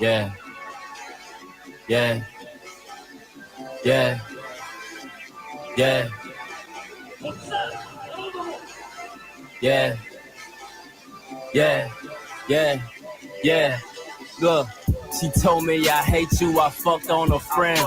Yeah, yeah, yeah, yeah, yeah, yeah, yeah, yeah. Look, she told me I hate you, I fucked on a friend.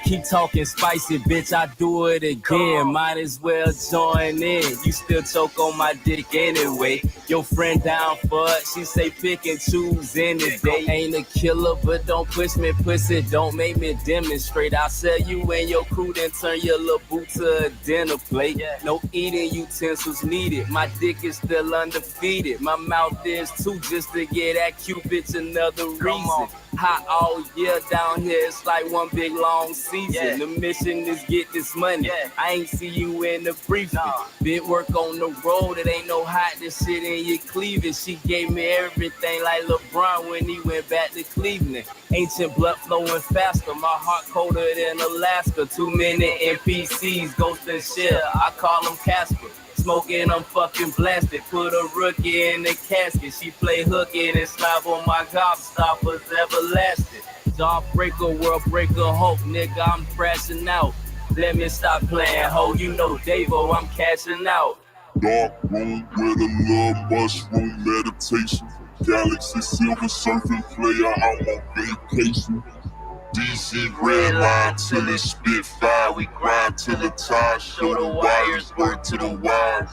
Keep talking spicy, bitch, I do it again. Might as well join in. You still choke on my dick anyway. Your friend down for it, she say pick and choose any day. Ain't a killer, but don't push me, pussy, don't make me demonstrate. I'll sell you and your crew, then turn your little boot to a dinner plate. No eating utensils needed, my dick is still undefeated. My mouth is too, just to get at Cupid's another reason. Hot all year down here, it's like one big long season. The mission is get this money. I ain't see you in the briefing. Been work on the road, it ain't no hot this shit in your cleavage. She gave me everything like LeBron when he went back to Cleveland. Ancient blood flowing faster, my heart colder than Alaska. Too many NPCs, Ghost and Shell, I call them Casper. Smoking, I'm fucking blasted. Put a rookie in the casket. She play hooky and slap on my gobstoppers everlasting. Jawbreaker, world breaker, hope, nigga, I'm crashing out. Let me stop playing, ho, you know Davo, I'm cashing out. Dark room with a little mushroom meditation. Galaxy silver surfing player, I'm on vacation. DC red line till it spit fire. We grind till the tide show the wires work to the wires.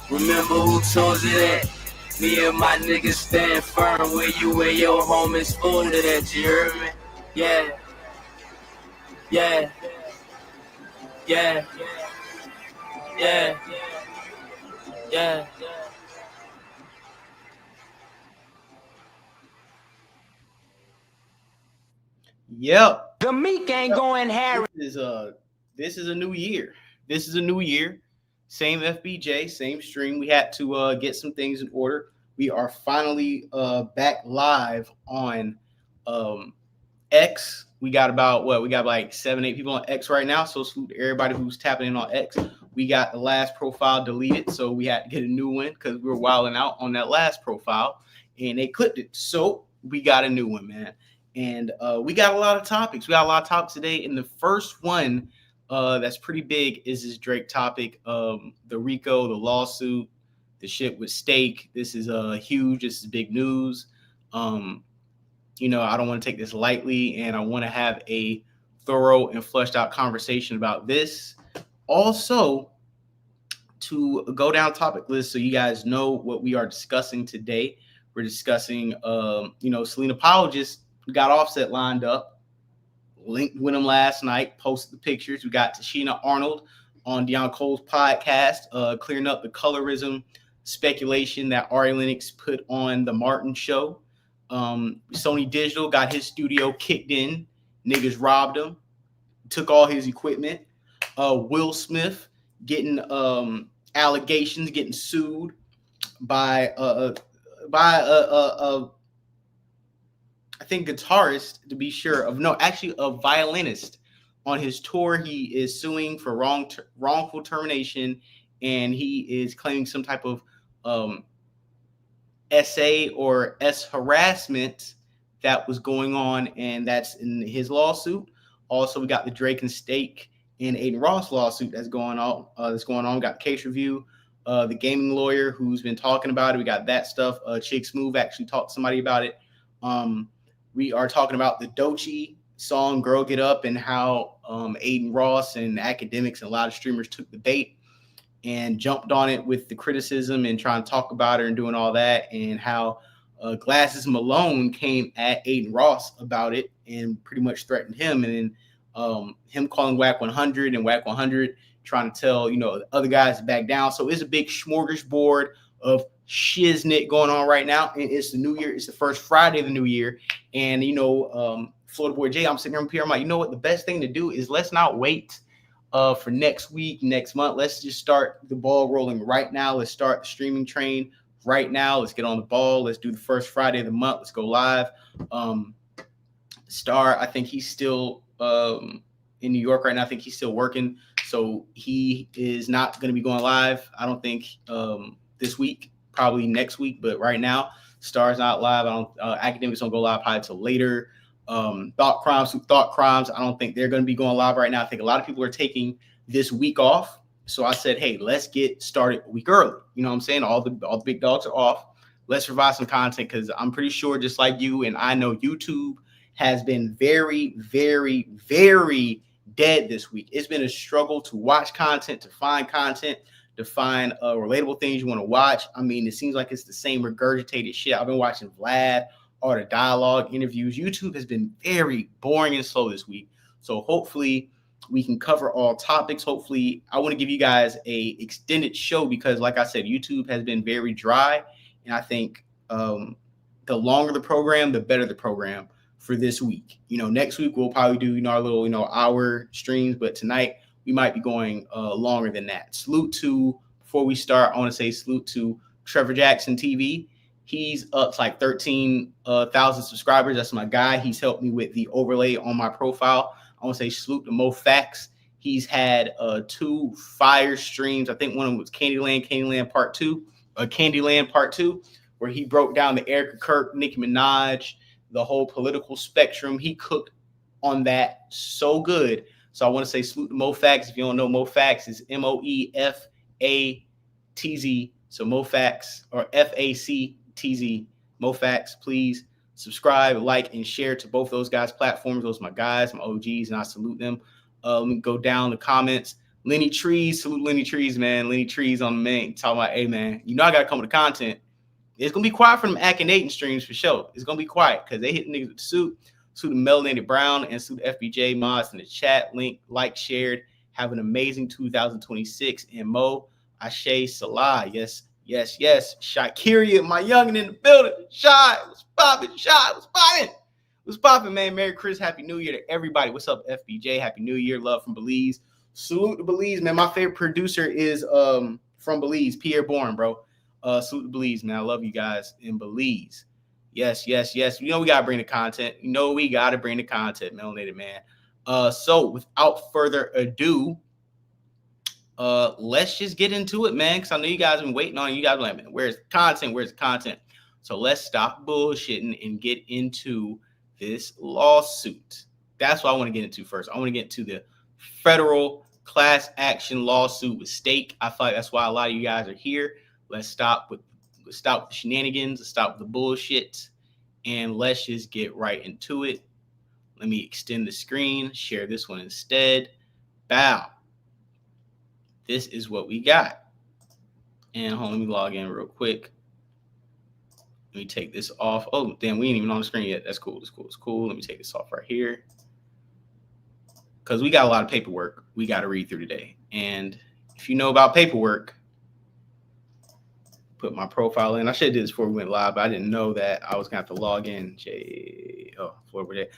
Remember who told you that? Me and my niggas stand firm where you and your homies folded at, you heard me? Yeah. Yeah. Yeah. Yeah. Yeah. Yep. The meat ain't going Harry. This is a new year. This is a new year. Same FBJ, same stream. We had to get some things in order. We are finally back live on X. We got about we got like 7-8 people on X right now. So salute to everybody who's tapping in on X. We got the last profile deleted, so we had to get a new one because we were wilding out on that last profile, and they clipped it. So we got a new one, man. And we got a lot of topics. We got a lot of topics today. And the first one that's pretty big is this Drake topic, the RICO, the lawsuit, the shit with Stake. This is huge. This is big news. You know, I don't want to take this lightly, and I want to have a thorough and fleshed out conversation about this. Also, to go down topic list so you guys know what we are discussing today. We're discussing, Selena Powell just got Offset lined up, linked with him last night, posted the pictures. We got Tashina Arnold on Deion Cole's podcast, clearing up the colorism speculation that Ari Lennox put on the Martin show. Sony Digital got his studio kicked in. Niggas robbed him, took all his equipment. Will Smith getting allegations, getting sued by I think guitarist, to be sure, a violinist. On his tour, he is suing for wrongful termination, and he is claiming some type of SA or S harassment that was going on, and that's in his lawsuit. Also, we got the Drake and Stake and Aiden Ross lawsuit that's going on. We got the case review, the gaming lawyer who's been talking about it. We got that stuff. Chick Smooth actually talked to somebody about it. We are talking about the Doechii song "Girl Get Up" and how Aiden Ross and academics and a lot of streamers took the bait and jumped on it with the criticism and trying to talk about it and doing all that, and how Glasses Malone came at Aiden Ross about it and pretty much threatened him, and then him calling Whack 100 and Whack 100 trying to tell the other guys to back down. So it's a big smorgasbord of shiznit going on right now, and it's the new year. It's the first Friday of the new year, and Florida Boy Jay, I'm sitting here I'm like, you know what, the best thing to do is let's not wait for next week, next month. Let's just start the ball rolling right now. Let's start the streaming train right now. Let's get on the ball. Let's do the first Friday of the month. Let's go live. Star, I think he's still in New York right now. I think he's still working, so he is not going to be going live, I don't think, this week, probably next week, but right now. Star's not live. I don't. Academics don't go live probably till later. Thought crimes. I don't think they're going to be going live right now. I think a lot of people are taking this week off. So I said, hey, let's get started a week early. You know what I'm saying? All the big dogs are off. Let's provide some content because I'm pretty sure, just like you and I know, YouTube has been very, very, very dead this week. It's been a struggle to watch content, to find relatable things you want to watch. I mean, it seems like it's the same regurgitated shit. I've been watching Vlad, all the dialogue interviews. YouTube has been very boring and slow this week. So hopefully we can cover all topics. Hopefully, I want to give you guys a extended show because, like I said, YouTube has been very dry. And I think the longer the program, the better the program for this week. Next week we'll probably do, our little, hour streams. But tonight we might be going longer than that. Before we start, I want to say salute to Trevor Jackson TV. He's up to like 13,000 subscribers. That's my guy. He's helped me with the overlay on my profile. I want to say salute to Mo Facts. He's had 2 fire streams. I think one of them was Candyland Part 2, where he broke down the Erica Kirk, Nicki Minaj, the whole political spectrum. He cooked on that so good. So I want to say salute to Mo Facts. If you don't know, Mo Facts is MOEFATZ. So Mo Facts, or FACTZ. Mo Facts, please subscribe, like, and share to both those guys' platforms. Those are my guys, my OGs, and I salute them. Let me go down the comments. Lenny Trees, salute Lenny Trees, man. Lenny Trees on the main, talking about, hey, man, I got to come with the content. It's going to be quiet for them Akhenaten streams for sure. It's going to be quiet because they hit niggas with the suit. Salute to Melanated Brown and salute to FBJ mods in the chat. Link, like, shared. Have an amazing 2026. And Mo, Ashe Salah. Yes. Shakiria, my youngin' in the building. Shy, what's poppin', man? Merry Christmas, Happy New Year to everybody. What's up, FBJ? Happy New Year, love from Belize. Salute to Belize, man. My favorite producer is from Belize, Pierre Bourne, bro. Salute to Belize, man. I love you guys in Belize. Yes. We gotta bring the content. Melanated, man. So without further ado, let's just get into it, man, because I know you guys have been waiting on. You guys are like, man, where's the content? So let's stop bullshitting and get into this lawsuit. That's what I want to get into first. I want to get into the federal class action lawsuit with Stake. I feel like that's why a lot of you guys are here. Let's stop with the shenanigans. Let's stop with the bullshit, and let's just get right into it. Let me extend the screen, share this one instead. Bow. This is what we got. And hold on, let me log in real quick. Let me take this off. Oh, damn, we ain't even on the screen yet. That's cool. Let me take this off right here. Because we got a lot of paperwork we got to read through today. And if you know about paperwork, put my profile in. I should have did this before we went live, but I didn't know that I was going to have to log in. I know I was going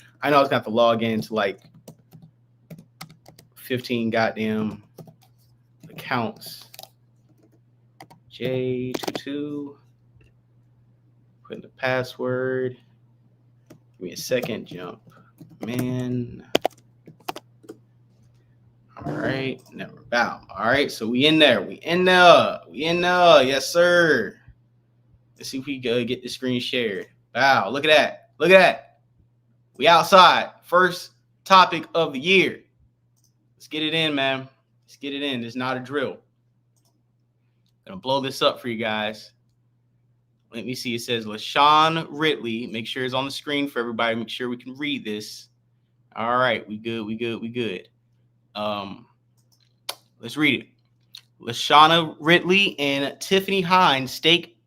to have to log in to like 15 goddamn accounts. J22. Put in the password. Give me a second. Jump. Man. All right. Never bow. All right. So we in there. Yes, sir. Let's see if we can get the screen shared. Wow. Look at that. We outside. First topic of the year. Let's get it in, man. Let's get it in. It's not a drill. Gonna blow this up for you guys. Let me see. It says LaShawn Ridley. Make sure it's on the screen for everybody. Make sure we can read this. All right. We good. Let's read it. LaShawn Ridley and Tiffany Hines stake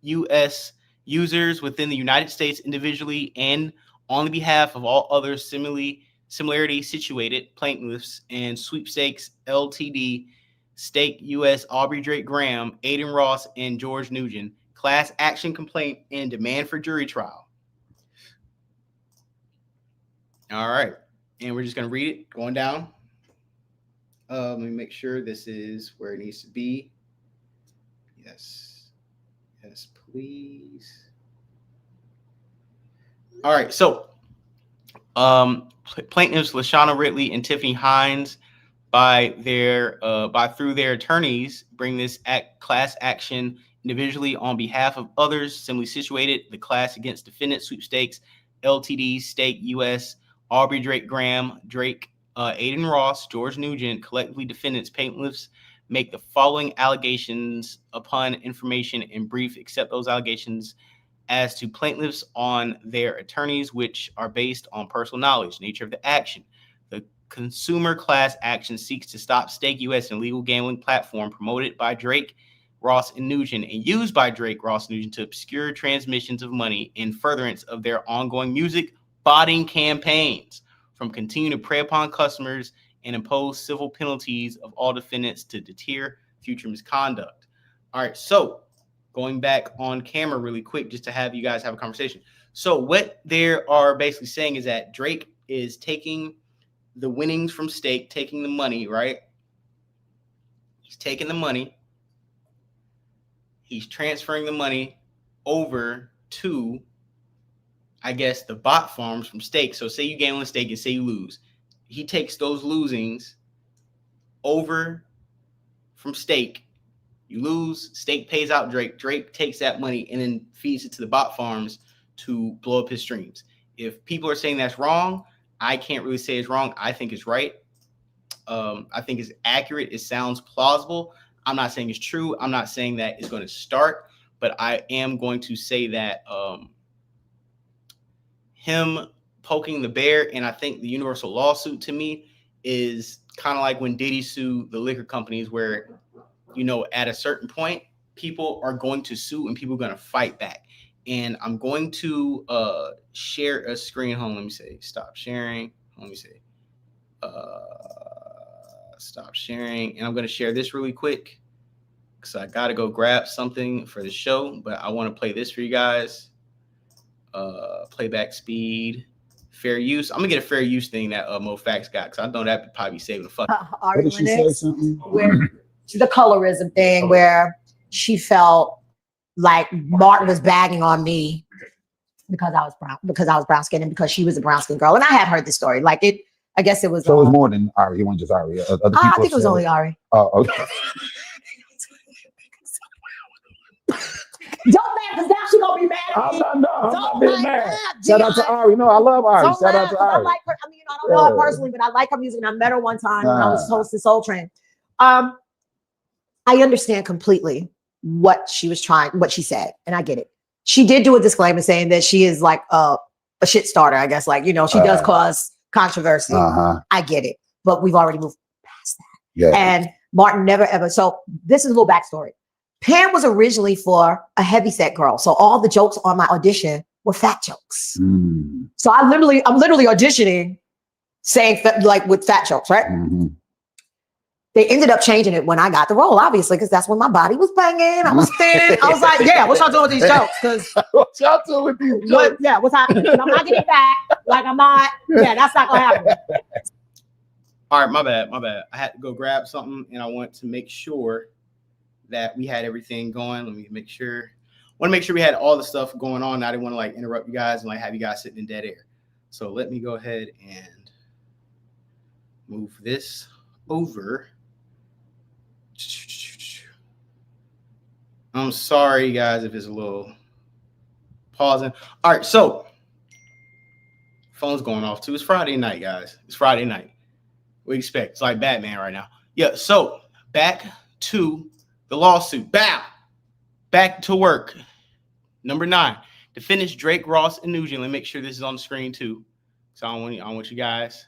U.S. users within the United States individually and on the behalf of all other similarly situated plaintiffs and sweepstakes LTD stake U.S. Aubrey Drake Graham, Aiden Ross, and George Nugent class action complaint and demand for jury trial. All right. And we're just going to read it going down. Let me make sure this is where it needs to be. Yes, please. All right. So plaintiffs LaShawn Ridley and Tiffany Hines through their attorneys bring this class action individually on behalf of others similarly situated. The class against defendant sweepstakes, LTD, Stake, U.S., Aubrey Drake Graham, Drake, Aiden Ross, George Nugent, collectively defendants, plaintiffs make the following allegations upon information in brief, except those allegations as to plaintiffs on their attorneys, which are based on personal knowledge. Nature of the action. The consumer class action seeks to stop Stake US, an illegal gambling platform promoted by Drake, Ross, and Nugent, and used by Drake, Ross, and Nugent to obscure transmissions of money in furtherance of their ongoing music botting campaigns, from continuing to prey upon customers and impose civil penalties of all defendants to deter future misconduct. All right, so going back on camera really quick just to have you guys have a conversation. So what they are basically saying is that Drake is taking the winnings from Stake, taking the money, right? He's taking the money. He's transferring the money over to, I guess, the bot farms from Stake. So say you gamble on Stake and say you lose. He takes those losings over from Stake. You lose, Stake pays out Drake. Drake takes that money and then feeds it to the bot farms to blow up his streams. If people are saying that's wrong, I can't really say it's wrong. I think it's right. I think it's accurate. It sounds plausible. I'm not saying it's true. I'm not saying that it's going to start, but I am going to say that him poking the bear, and I think the universal lawsuit to me is kind of like when Diddy sued the liquor companies, where, you know, at a certain point, people are going to sue and people are going to fight back. And I'm going to share a screen. Hold on, let me say stop sharing. Let me say stop sharing. And I'm going to share this really quick because I got to go grab something for the show. But I want to play this for you guys. Playback speed, fair use. I'm going to get a fair use thing that MoFax got because I know that would probably be saving the fuck. What did she say? Something? Where the colorism thing, where she felt like Martin was bagging on me because I was brown skinned and because she was a brown skinned girl. And I had heard this story. Like it, I guess it was. So it was more than Ari. It wasn't just Ari. Other people I think it was only Ari. Oh, okay. Don't laugh, because now she's gonna be mad at me. I'm not being mad. Shout out to Ari. No, I love Ari. Shout out to Ari. I like her. I mean, you know, I don't know her personally, but I like her music. And I met her one time when I was hosting Soul Train. I understand completely what she said, and I get it. She did do a disclaimer saying that she is like a shit starter, I guess. Like, you know, she does cause controversy. I get it, but we've already moved past that. Yeah. And Martin never ever. So this is a little backstory. Pan was originally for a heavyset girl, so all the jokes on my audition were fat jokes. So I'm literally auditioning, saying like with fat jokes, right? They ended up changing it when I got the role, obviously, because that's when my body was banging. I was thin. I was like, yeah, what y'all doing with these jokes? Because what y'all doing with these jokes? Yeah, what's happening? I'm not getting back. Like I'm not. Yeah, that's not gonna happen. All right, my bad. I had to go grab something, and I want to make sure that we had everything going. Let me make sure. I want to make sure we had all the stuff going on. I didn't want to like interrupt you guys and like have you guys sitting in dead air. So let me go ahead and move this over. I'm sorry, guys, if it's a little pausing. All right, so phone's going off too. It's Friday night, guys. It's Friday night. What do you expect? It's like Batman right now. Yeah, so back to the lawsuit. Bow. Back to work. Number 9. Defendants Drake, Ross, and Nugent. Let me make sure this is on the screen too. So I want you guys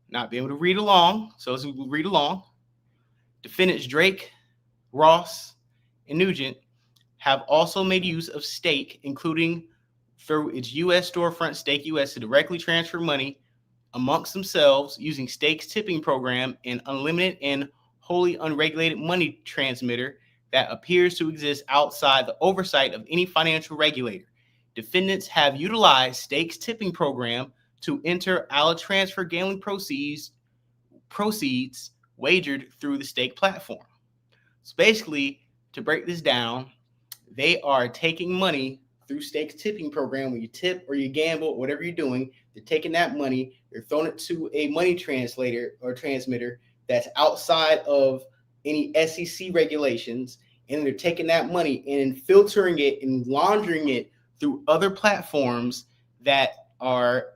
not be able to read along. So let's read along. Defendants Drake, Ross, and Nugent have also made use of Stake, including through its U.S. storefront Stake US, to directly transfer money amongst themselves using Stake's tipping program, an unlimited and wholly unregulated money transmitter that appears to exist outside the oversight of any financial regulator. Defendants have utilized Stake's tipping program to enter transfer gambling proceeds wagered through the Stake platform. So basically, to break this down, they are taking money through Stake's tipping program. When you tip or you gamble, whatever you're doing, they're taking that money, they're throwing it to a money translator or transmitter that's outside of any SEC regulations, and they're taking that money and filtering it and laundering it through other platforms that are,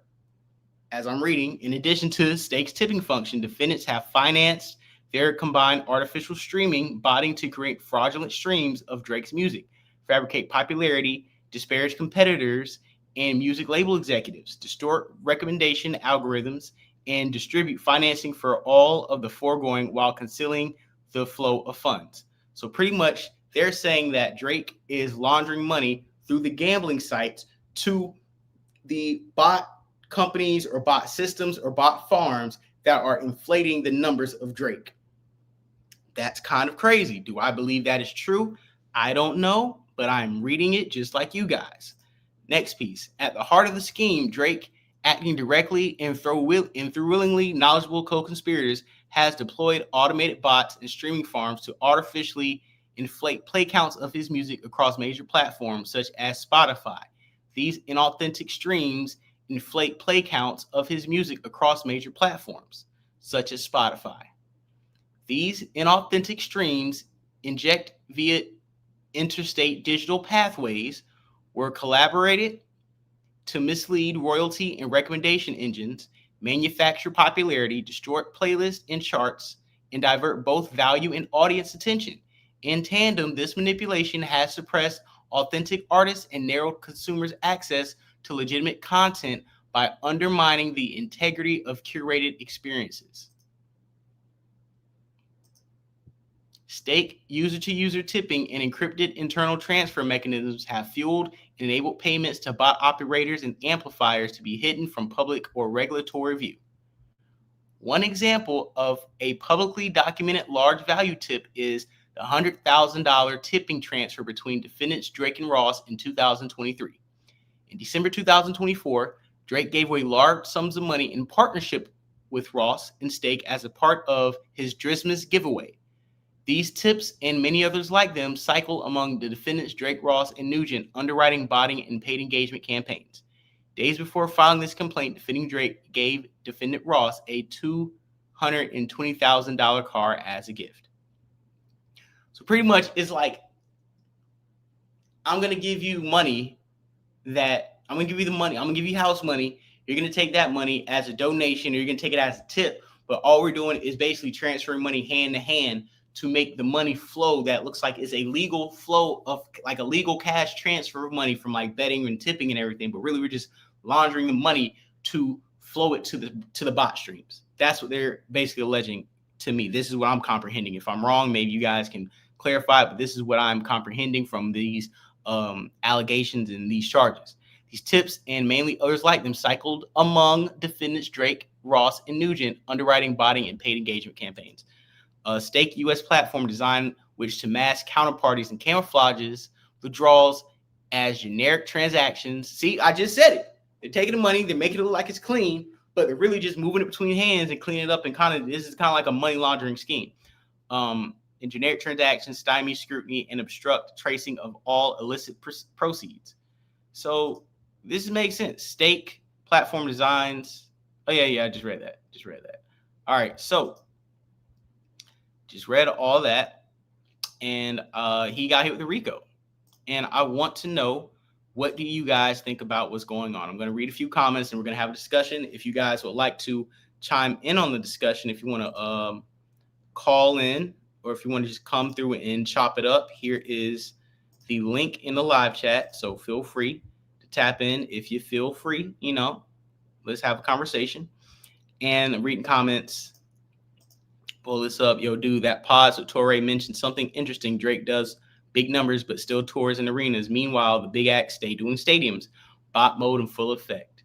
as I'm reading, in addition to Stake's tipping function, defendants have financed their combined artificial streaming botting to create fraudulent streams of Drake's music, fabricate popularity, disparage competitors and music label executives, distort recommendation algorithms, and distribute financing for all of the foregoing while concealing the flow of funds. So pretty much they're saying that Drake is laundering money through the gambling sites to the bot companies or bot systems or bot farms that are inflating the numbers of Drake. That's kind of crazy. Do I believe that is true? I don't know, but I'm reading it just like you guys. Next piece. At the heart of the scheme, Drake, acting directly and through willingly knowledgeable co-conspirators, has deployed automated bots and streaming farms to artificially inflate play counts of his music across major platforms such as Spotify. These inauthentic streams inflate play counts of his music across major platforms such as Spotify. These inauthentic streams inject via interstate digital pathways were collaborated to mislead royalty and recommendation engines, manufacture popularity, distort playlists and charts, and divert both value and audience attention. In tandem, this manipulation has suppressed authentic artists and narrowed consumers' access to legitimate content by undermining the integrity of curated experiences. Stake user-to-user tipping and encrypted internal transfer mechanisms have fueled and enabled payments to bot operators and amplifiers to be hidden from public or regulatory view. One example of a publicly documented large value tip is the $100,000 tipping transfer between defendants Drake and Ross in 2023. In December 2024, Drake gave away large sums of money in partnership with Ross and Stake as a part of his Christmas giveaway. These tips and many others like them cycle among the defendants Drake, Ross, and Nguyen underwriting, botting, and paid engagement campaigns. Days before filing this complaint, defending Drake gave defendant Ross a $220,000 car as a gift. So pretty much it's like, I'm going to give you money that I'm going to give you the money. I'm going to give you house money. You're going to take that money as a donation, or you're going to take it as a tip. But all we're doing is basically transferring money hand to hand to make the money flow that looks like it's a legal flow of like a legal cash transfer of money from like betting and tipping and everything. But really, we're just laundering the money to flow it to the bot streams. That's what they're basically alleging to me. This is what I'm comprehending. If I'm wrong, maybe you guys can clarify, but this is what I'm comprehending from these allegations and these charges. These tips and mainly others like them cycled among defendants Drake, Ross, and Nguyen underwriting, botting, and paid engagement campaigns. Stake U.S. platform designed which to mask counterparties and camouflages withdrawals as generic transactions. See, I just said it. They're taking the money, they're making it look like it's clean, but they're really just moving it between hands and cleaning it up, and this is kind of like a money laundering scheme. In generic transactions, stymie scrutiny and obstruct tracing of all illicit proceeds. So this makes sense. Stake platform designs. Oh yeah, I just read that. All right, so just read all that, and he got hit with a RICO. And I want to know, what do you guys think about what's going on? I'm going to read a few comments, and we're going to have a discussion. If you guys would like to chime in on the discussion, if you want to call in, or if you want to just come through and chop it up, here is the link in the live chat. So feel free to tap in if you feel free. Let's have a conversation. And reading comments. Pull this up. Yo, dude, that pod. So Torre mentioned something interesting. Drake does big numbers, but still tours and arenas. Meanwhile, the big acts stay doing stadiums. Bot mode in full effect.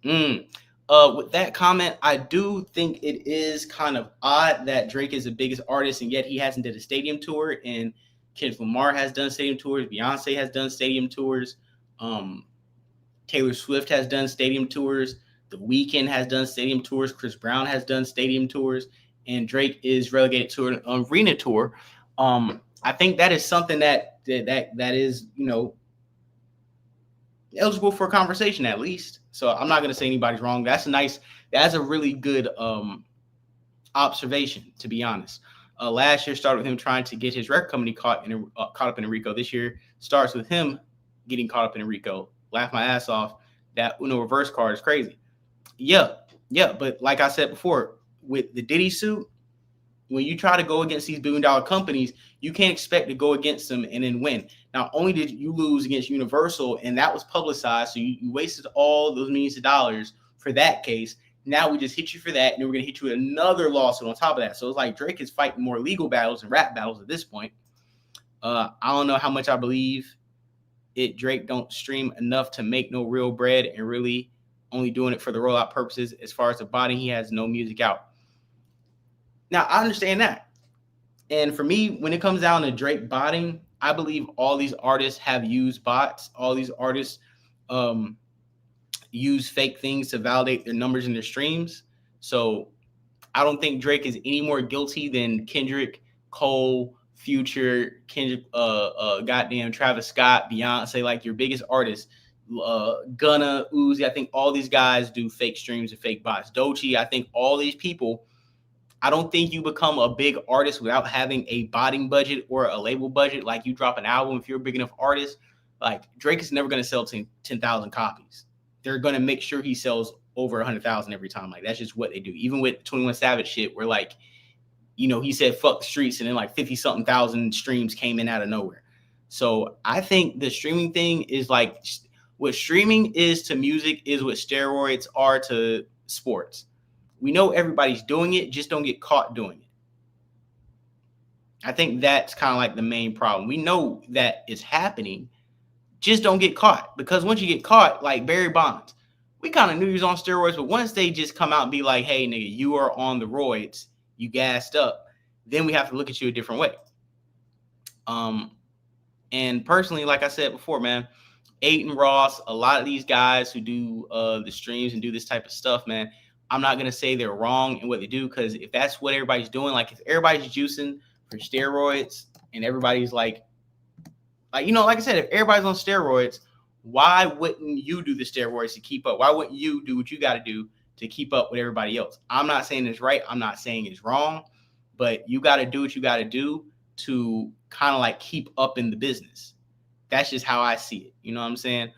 With that comment, I do think it is kind of odd that Drake is the biggest artist, and yet he hasn't did a stadium tour. And Kendrick Lamar has done stadium tours. Beyonce has done stadium tours. Taylor Swift has done stadium tours. The Weeknd has done stadium tours. Chris Brown has done stadium tours. And Drake is relegated to an arena tour. I think that is something that is, eligible for a conversation at least. So I'm not going to say anybody's wrong. That's a really good observation, to be honest. Last year started with him trying to get his record company caught up in a RICO. This year starts with him getting caught up in a RICO. Laugh my ass off. That Uno reverse card is crazy. Yeah. But like I said before, with the Diddy suit, when you try to go against these billion-dollar companies, you can't expect to go against them and then win. Not only did you lose against Universal, and that was publicized, so you wasted all those millions of dollars for that case. Now we just hit you for that, and then we're going to hit you with another lawsuit on top of that. So it's like Drake is fighting more legal battles and rap battles at this point. I don't know how much I believe it. Drake don't stream enough to make no real bread and really only doing it for the rollout purposes. As far as the body, he has no music out. Now, I understand that. And for me, when it comes down to Drake botting, I believe all these artists have used bots. All these artists use fake things to validate their numbers and their streams. So I don't think Drake is any more guilty than Kendrick, Cole, Future, Kendrick, goddamn Travis Scott, Beyonce, like your biggest artists. Gunna, Uzi, I think all these guys do fake streams and fake bots. Doechii, I think all these people. I don't think you become a big artist without having a botting budget or a label budget. Like you drop an album, if you're a big enough artist, like Drake is never going to sell 10,000 copies. They're going to make sure he sells over 100,000 every time. Like that's just what they do. Even with 21 Savage shit, where like, you know, he said fuck the streets, and then like 50-something thousand streams came in out of nowhere. So I think the streaming thing is like what streaming is to music is what steroids are to sports. We know everybody's doing it, just don't get caught doing it. I think that's kind of like the main problem. We know that it's happening, just don't get caught. Because once you get caught, like Barry Bonds, we kind of knew he was on steroids, but once they just come out and be like, hey, nigga, you are on the roids, you gassed up, then we have to look at you a different way. And personally, like I said before, man, Aiden Ross, a lot of these guys who do the streams and do this type of stuff, man, I'm not going to say they're wrong in what they do, because if that's what everybody's doing, like if everybody's juicing for steroids and everybody's like, you know, like I said, if everybody's on steroids, why wouldn't you do the steroids to keep up? Why wouldn't you do what you got to do to keep up with everybody else? I'm not saying it's right. I'm not saying it's wrong, but you got to do what you got to do to kind of like keep up in the business. That's just how I see it. You know what I'm saying?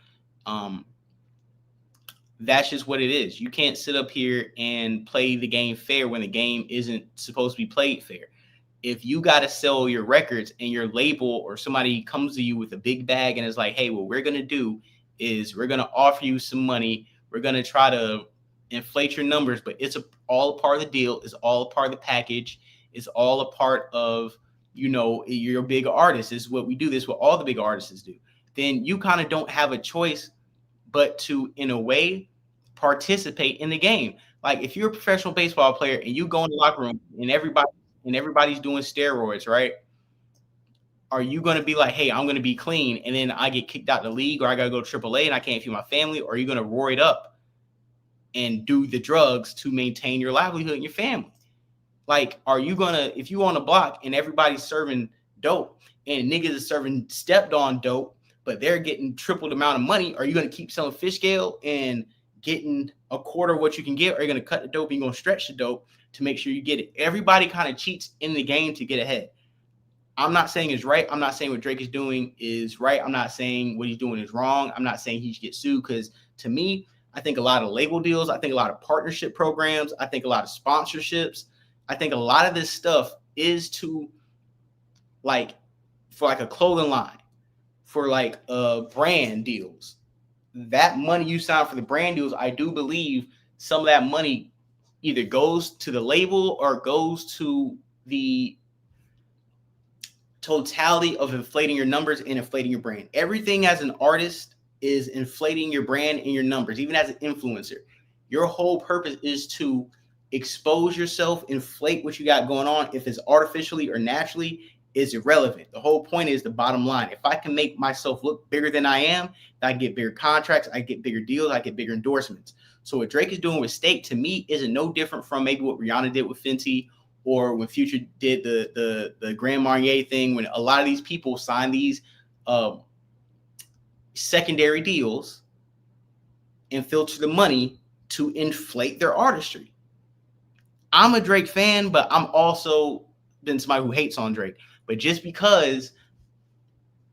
That's just what it is. You can't sit up here and play the game fair when the game isn't supposed to be played fair. If you got to sell your records and your label or somebody comes to you with a big bag and is like, hey, what we're going to do is we're going to offer you some money. We're going to try to inflate your numbers, but it's all a part of the deal. It's all a part of the package. It's all a part of, you know, you're a big artist. This is what we do. This is what all the big artists do. Then you kind of don't have a choice but to, in a way, participate in the game. Like if you're a professional baseball player and you go in the locker room and everybody's doing steroids, right? Are you going to be like, hey, I'm going to be clean, and then I get kicked out of the league, or I got to go to AAA and I can't feed my family? Or are you going to roid up and do the drugs to maintain your livelihood and your family? Like, are you going to, if you on a block and everybody's serving dope and niggas is serving stepped on dope, but they're getting triple the amount of money, are you going to keep selling fish scale and getting a quarter of what you can get? Or are you going to cut the dope and you're going to stretch the dope to make sure you get it? Everybody kind of cheats in the game to get ahead. I'm not saying it's right. I'm not saying what Drake is doing is right. I'm not saying what he's doing is wrong. I'm not saying he should get sued, because to me, I think a lot of label deals, I think a lot of partnership programs, I think a lot of sponsorships, I think a lot of this stuff is to like, for like a clothing line, for like brand deals. That money you sign for the brand deals, I do believe some of that money either goes to the label or goes to the totality of inflating your numbers and inflating your brand. Everything as an artist is inflating your brand and your numbers. Even as an influencer, your whole purpose is to expose yourself, inflate what you got going on. If it's artificially or naturally, is irrelevant. The whole point is the bottom line. If I can make myself look bigger than I am, I get bigger contracts, I get bigger deals, I get bigger endorsements. So what Drake is doing with State, to me, isn't no different from maybe what Rihanna did with Fenty, or when Future did the Grand Marnier thing, when a lot of these people signed these secondary deals and filter the money to inflate their artistry. I'm a Drake fan, but I'm also been somebody who hates on Drake. But just because,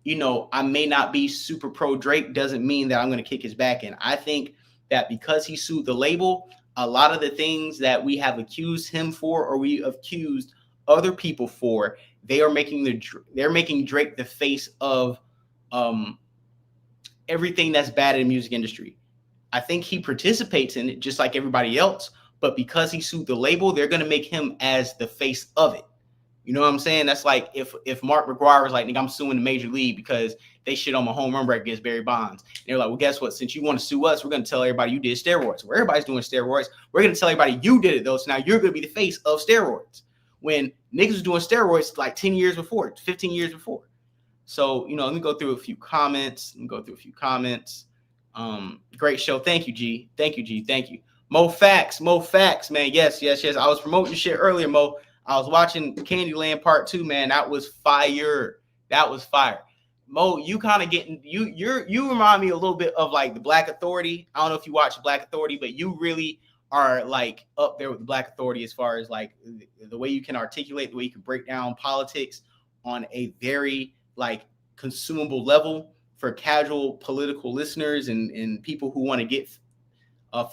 you know, I may not be super pro Drake doesn't mean that I'm going to kick his back in. I think that because he sued the label, a lot of the things that we have accused him for, or we accused other people for, they're making Drake the face of everything that's bad in the music industry. I think he participates in it just like everybody else, but because he sued the label, they're going to make him as the face of it. You know what I'm saying? That's like if Mark McGwire was like, nigga, I'm suing the major league because they shit on my home run record against Barry Bonds. And they're like, well, guess what? Since you want to sue us, we're going to tell everybody you did steroids. Well, everybody's doing steroids. We're going to tell everybody you did it, though. So now you're going to be the face of steroids. When niggas was doing steroids like 10 years before, 15 years before. So, you know, let me go through a few comments. Great show. Thank you, G. Thank you. Mo Facts, man. Yes. I was promoting shit earlier, Mo. I was watching Candyland Part 2, man. That was fire. Mo, you kind of getting you remind me a little bit of like the Black Authority. I don't know if you watch Black Authority, but you really are like up there with the Black Authority as far as like the way you can articulate, the way you can break down politics on a very like consumable level for casual political listeners and people who want to get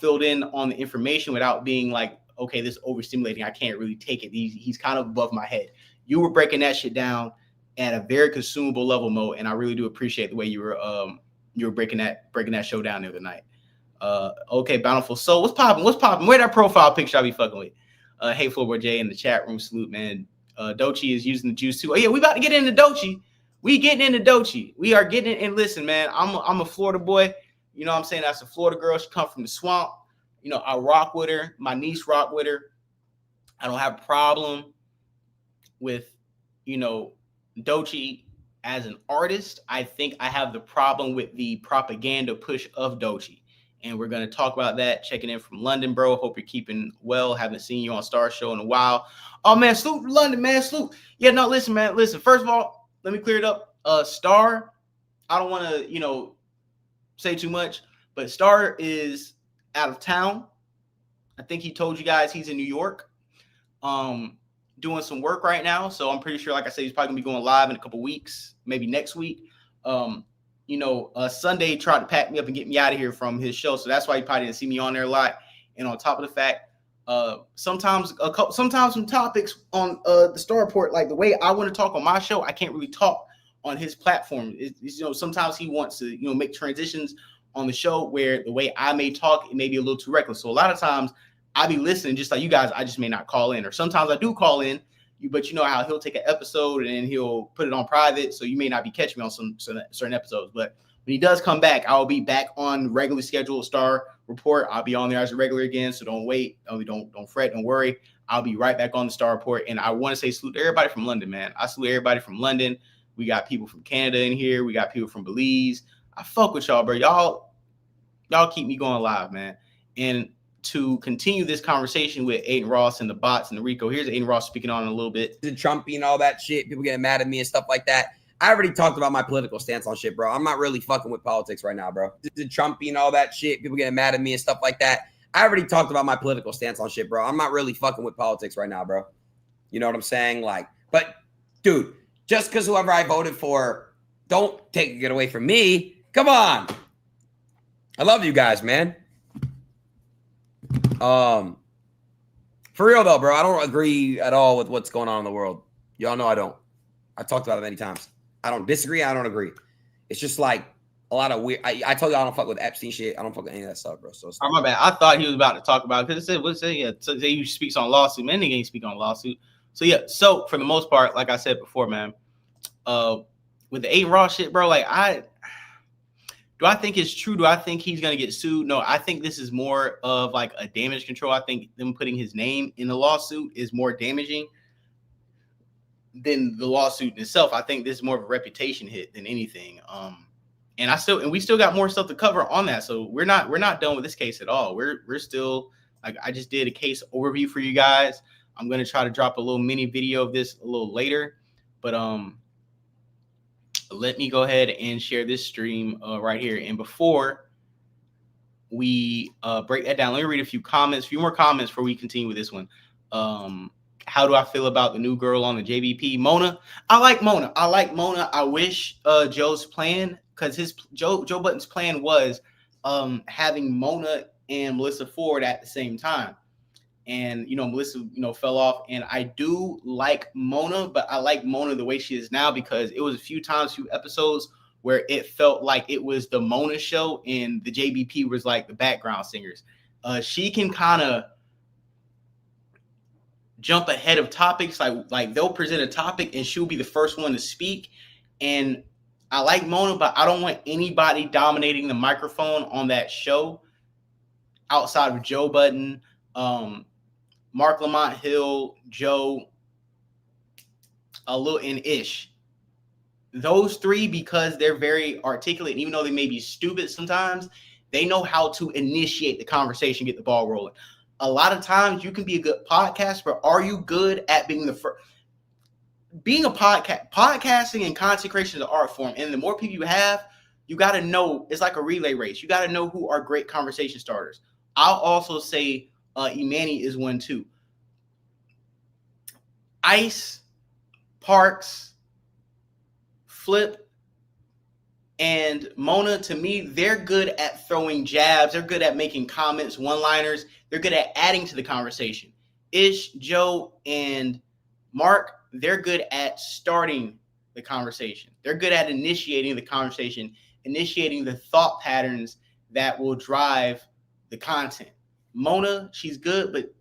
filled in on the information without being like, okay, this is overstimulating. I can't really take it. He's kind of above my head. You were breaking that shit down at a very consumable level, Mo, and I really do appreciate the way you were breaking that show down the other night. Okay, Bountiful Soul, what's popping? Where that profile picture I be fucking with? Hey, Floorboy J in the chat room, salute, man. Doechii is using the juice too. Oh yeah, we about to get into Doechii. We getting into Doechii. We are getting in. Listen, man, I'm a Florida boy. You know what I'm saying? That's a Florida girl. She come from the swamp. You know, I rock with her. My niece rock with her. I don't have a problem with, you know, Doechii as an artist. I think I have the problem with the propaganda push of Doechii. And we're going to talk about that. Checking in from London, bro. Hope you're keeping well. Haven't seen you on Star Show in a while. Oh, man, salute London, man. Salute. Yeah, no, listen, man. Listen, first of all, let me clear it up. Star, I don't want to, you know, say too much, but Star is out of town. I think he told you guys he's in New York doing some work right now. So I'm pretty sure, like I said, he's probably going to be going live in a couple weeks, maybe next week. You know, Sunday tried to pack me up and get me out of here from his show. So that's why he probably didn't see me on there a lot. And on top of the fact, sometimes some topics on the Star Report, like the way I want to talk on my show, I can't really talk on his platform. You know, sometimes he wants to, you know, make transitions on the show where the way I may talk, it may be a little too reckless. So a lot of times I be listening just like you guys, I just may not call in. Or sometimes I do call in, but you know how he'll take an episode and he'll put it on private, so you may not be catching me on some certain episodes. But when he does come back, I'll be back on regularly scheduled Star Report. I'll be on there as a regular again, so don't wait. Don't fret, don't worry. I'll be right back on the Star Report. And I want to say salute to everybody from London, man. I salute everybody from London. We got people from Canada in here. We got people from Belize. I fuck with y'all, bro. Y'all keep me going live, man. And to continue this conversation with Aiden Ross and the bots and the RICO, here's Aiden Ross speaking on in a little bit. The Trumpy and all that shit, people getting mad at me and stuff like that. I already talked about my political stance on shit, bro. I'm not really fucking with politics right now, bro. The Trumpy and all that shit, people getting mad at me and stuff like that. I already talked about my political stance on shit, bro. I'm not really fucking with politics right now, bro. You know what I'm saying? Like, but dude, just because whoever I voted for, don't take it away from me. Come on. I love you guys, man. For real though, bro, I don't agree at all with what's going on in the world. Y'all know I don't. I've talked about it many times. I don't disagree. I don't agree. It's just like a lot of weird. I told you I don't fuck with Epstein shit. I don't fuck with any of that stuff, bro. So my bad. I thought he was about to talk about, because it said he speaks on lawsuit. Man, nigga ain't speak on lawsuit. So yeah. So for the most part, like I said before, man, with the Aiden Ross shit, bro, like do I think it's true? Do I think he's going to get sued? No, I think this is more of like a damage control. I think them putting his name in the lawsuit is more damaging than the lawsuit itself. I think this is more of a reputation hit than anything. And we still got more stuff to cover on that. So we're not done with this case at all. We're still, like, I just did a case overview for you guys. I'm going to try to drop a little mini video of this a little later, but let me go ahead and share this stream right here. And before we break that down, let me read a few more comments before we continue with this one. How do I feel about the new girl on the JBP? Mona. I like Mona. I wish Joe's plan, because Joe Budden's plan was having Mona and Melissa Ford at the same time. And, Melissa, fell off. And I do like Mona, but I like Mona the way she is now, because it was a few episodes where it felt like it was the Mona show and the JBP was like the background singers. She can kind of jump ahead of topics. Like they'll present a topic and she'll be the first one to speak. And I like Mona, but I don't want anybody dominating the microphone on that show outside of Joe Budden, Mark Lamont Hill, Joe, a little in Ish. Those three, because they're very articulate, even though they may be stupid sometimes, they know how to initiate the conversation, get the ball rolling. A lot of times you can be a good podcaster, but are you good at being the first? Being a podcasting and content creation is an art form. And the more people you have, you got to know, it's like a relay race. You got to know who are great conversation starters. I'll also say Imani is one too. Ice, Parks, Flip, and Mona, to me, they're good at throwing jabs. They're good at making comments, one-liners. They're good at adding to the conversation. Ish, Joe, and Mark, they're good at starting the conversation. They're good at initiating the conversation, initiating the thought patterns that will drive the content. Mona, she's good, but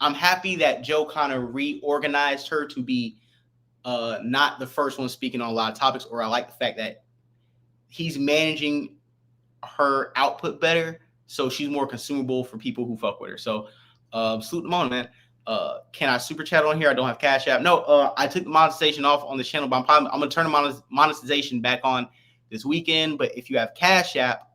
I'm happy that Joe kind of reorganized her to be not the first one speaking on a lot of topics, or I like the fact that he's managing her output better, so she's more consumable for people who fuck with her. So salute to Mona, man. Can I super chat on here? I don't have Cash App. No, I took the monetization off on the channel, but I'm going to turn the monetization back on this weekend. But if you have Cash App,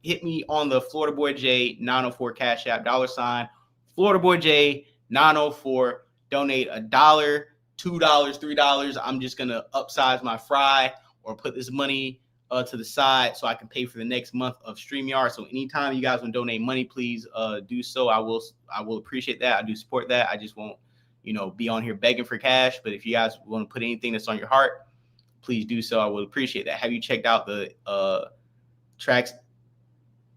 hit me on the Florida Boy J 904 Cash App, $ Florida Boy J 904. Donate $1, $2, $3. I'm just going to upsize my fry or put this money to the side so I can pay for the next month of StreamYard. So anytime you guys want to donate money, please do so. I will appreciate that. I do support that. I just won't, be on here begging for cash. But if you guys want to put anything that's on your heart, please do so. I will appreciate that. Have you checked out the tracks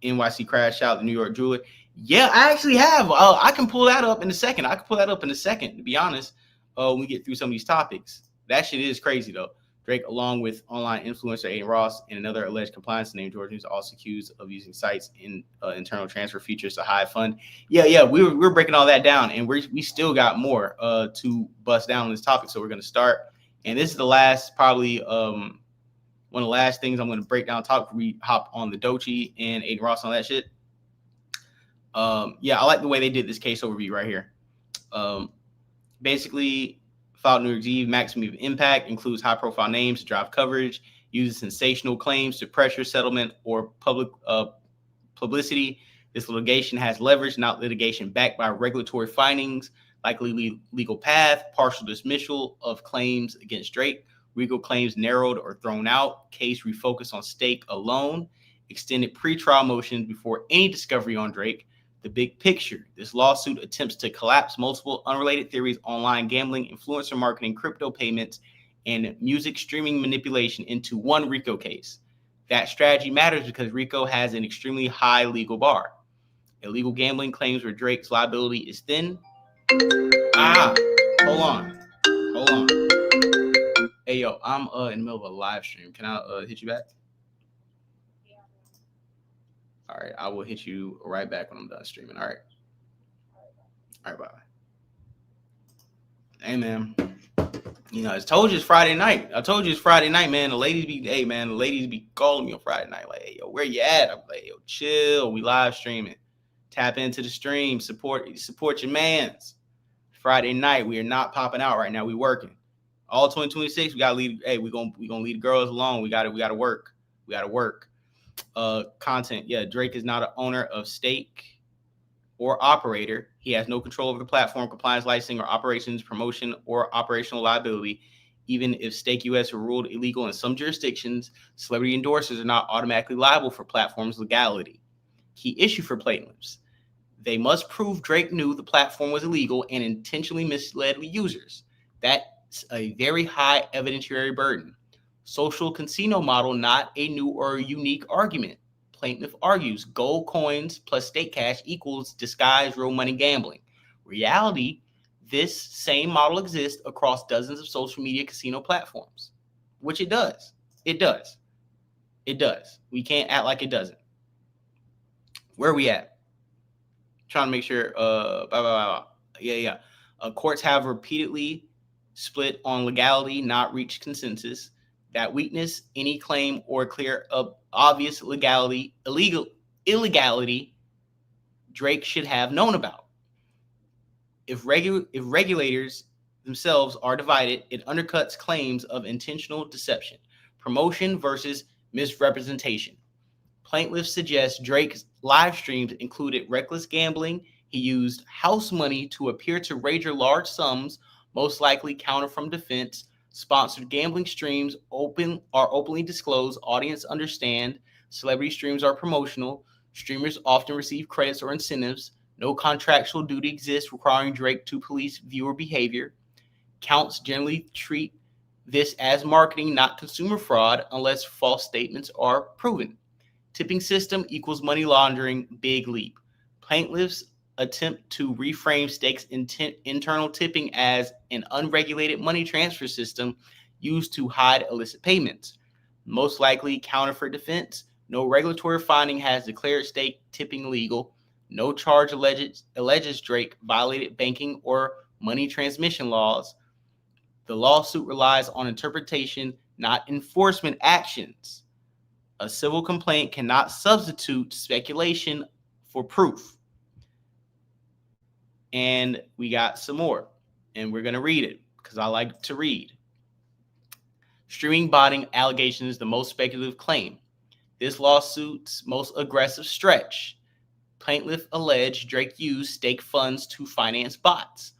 NYC Crash Out, the New York Jeweler? Yeah, I actually have. I can pull that up in a second. To be honest, when we get through some of these topics. That shit is crazy, though. Drake, along with online influencer Aiden Ross and another alleged compliance named George, who's also accused of using sites in internal transfer features to hide fund. Yeah, we're breaking all that down, and we still got more to bust down on this topic. So we're going to start. And this is the last, probably one of the last things I'm going to break down topic before we hop on the Dochi and Aiden Ross on that shit. I like the way they did this case overview right here. Basically, filed New Year's Eve, maximum impact, includes high-profile names to drive coverage, uses sensational claims to pressure settlement or public publicity. This litigation has leverage, not litigation backed by regulatory findings, likely legal path, partial dismissal of claims against Drake, RICO claims narrowed or thrown out, case refocused on stake alone, extended pretrial motions before any discovery on Drake. The big picture. This lawsuit attempts to collapse multiple unrelated theories: online gambling, influencer marketing, crypto payments, and music streaming manipulation into one RICO case. That strategy matters because RICO has an extremely high legal bar. Illegal gambling claims where Drake's liability is thin. Hold on. Hey, yo, I'm in the middle of a live stream. Can I hit you back? All right, I will hit you right back when I'm done streaming. All right, bye. Hey, man. I told you it's Friday night. Man. The ladies be calling me on Friday night. Like, hey, yo, where you at? I'm like, yo, chill. We live streaming. Tap into the stream. Support your mans. Friday night, we are not popping out right now. We working. All 2026, we gotta lead. Hey, we gonna lead the girls along. We gotta work. Content. Yeah, Drake is not an owner of stake or operator. He has no control over the platform, compliance, licensing, or operations, promotion, or operational liability. Even if Stake US were ruled illegal in some jurisdictions, celebrity endorsers are not automatically liable for platform's legality. Key issue for plaintiffs. They must prove Drake knew the platform was illegal and intentionally misled users. That's a very high evidentiary burden. Social casino model, not a new or unique argument. Plaintiff argues gold coins plus state cash equals disguised real money gambling. Reality, this same model exists across dozens of social media casino platforms, which it does. It does. It does. We can't act like it doesn't. Where are we at? Trying to make sure. Courts have repeatedly split on legality, not reached consensus. That weakness, any claim or clear obvious illegality, Drake should have known about. If regulators themselves are divided, it undercuts claims of intentional deception, promotion versus misrepresentation. Plaintiffs suggest Drake's live streams included reckless gambling. He used house money to appear to wager large sums, most likely counter from defense. Sponsored gambling streams are openly disclosed. Audience understand. Celebrity streams are promotional. Streamers often receive credits or incentives. No contractual duty exists requiring Drake to police viewer behavior. Counts generally treat this as marketing, not consumer fraud, unless false statements are proven. Tipping system equals money laundering, big leap. Plaintiffs attempt to reframe Stake's internal tipping as an unregulated money transfer system used to hide illicit payments. Most likely counter for defense. No regulatory finding has declared Stake tipping legal. No charge alleges Drake violated banking or money transmission laws. The lawsuit relies on interpretation, not enforcement actions. A civil complaint cannot substitute speculation for proof. And we got some more, and we're going to read it because I like to read. Streaming botting allegation is the most speculative claim. This lawsuit's most aggressive stretch. Plaintiff alleged Drake used Stake funds to finance bots,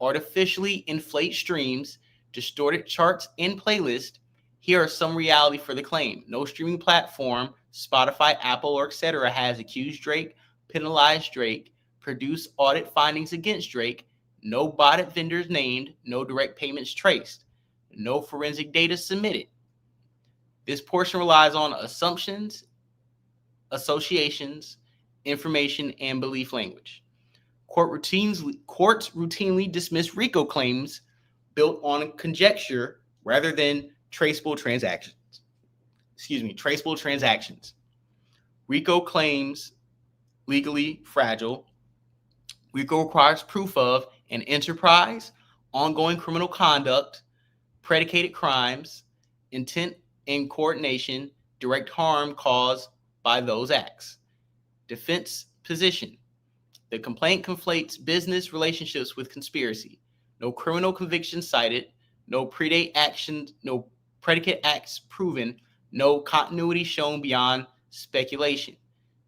artificially inflate streams, distorted charts and playlists. Here are some reality for the claim. No streaming platform, Spotify, Apple, or etc. has accused Drake, penalized Drake, produced audit findings against Drake, no botted vendors named, no direct payments traced, no forensic data submitted. This portion relies on assumptions, associations, information, and belief language. Courts routinely dismiss RICO claims built on conjecture rather than traceable transactions. Traceable transactions. RICO claims legally fragile. RICO requires proof of an enterprise, ongoing criminal conduct, predicated crimes, intent and coordination, direct harm caused by those acts. Defense position. The complaint conflates business relationships with conspiracy. No criminal conviction cited, no predicate acts proven, no continuity shown beyond speculation.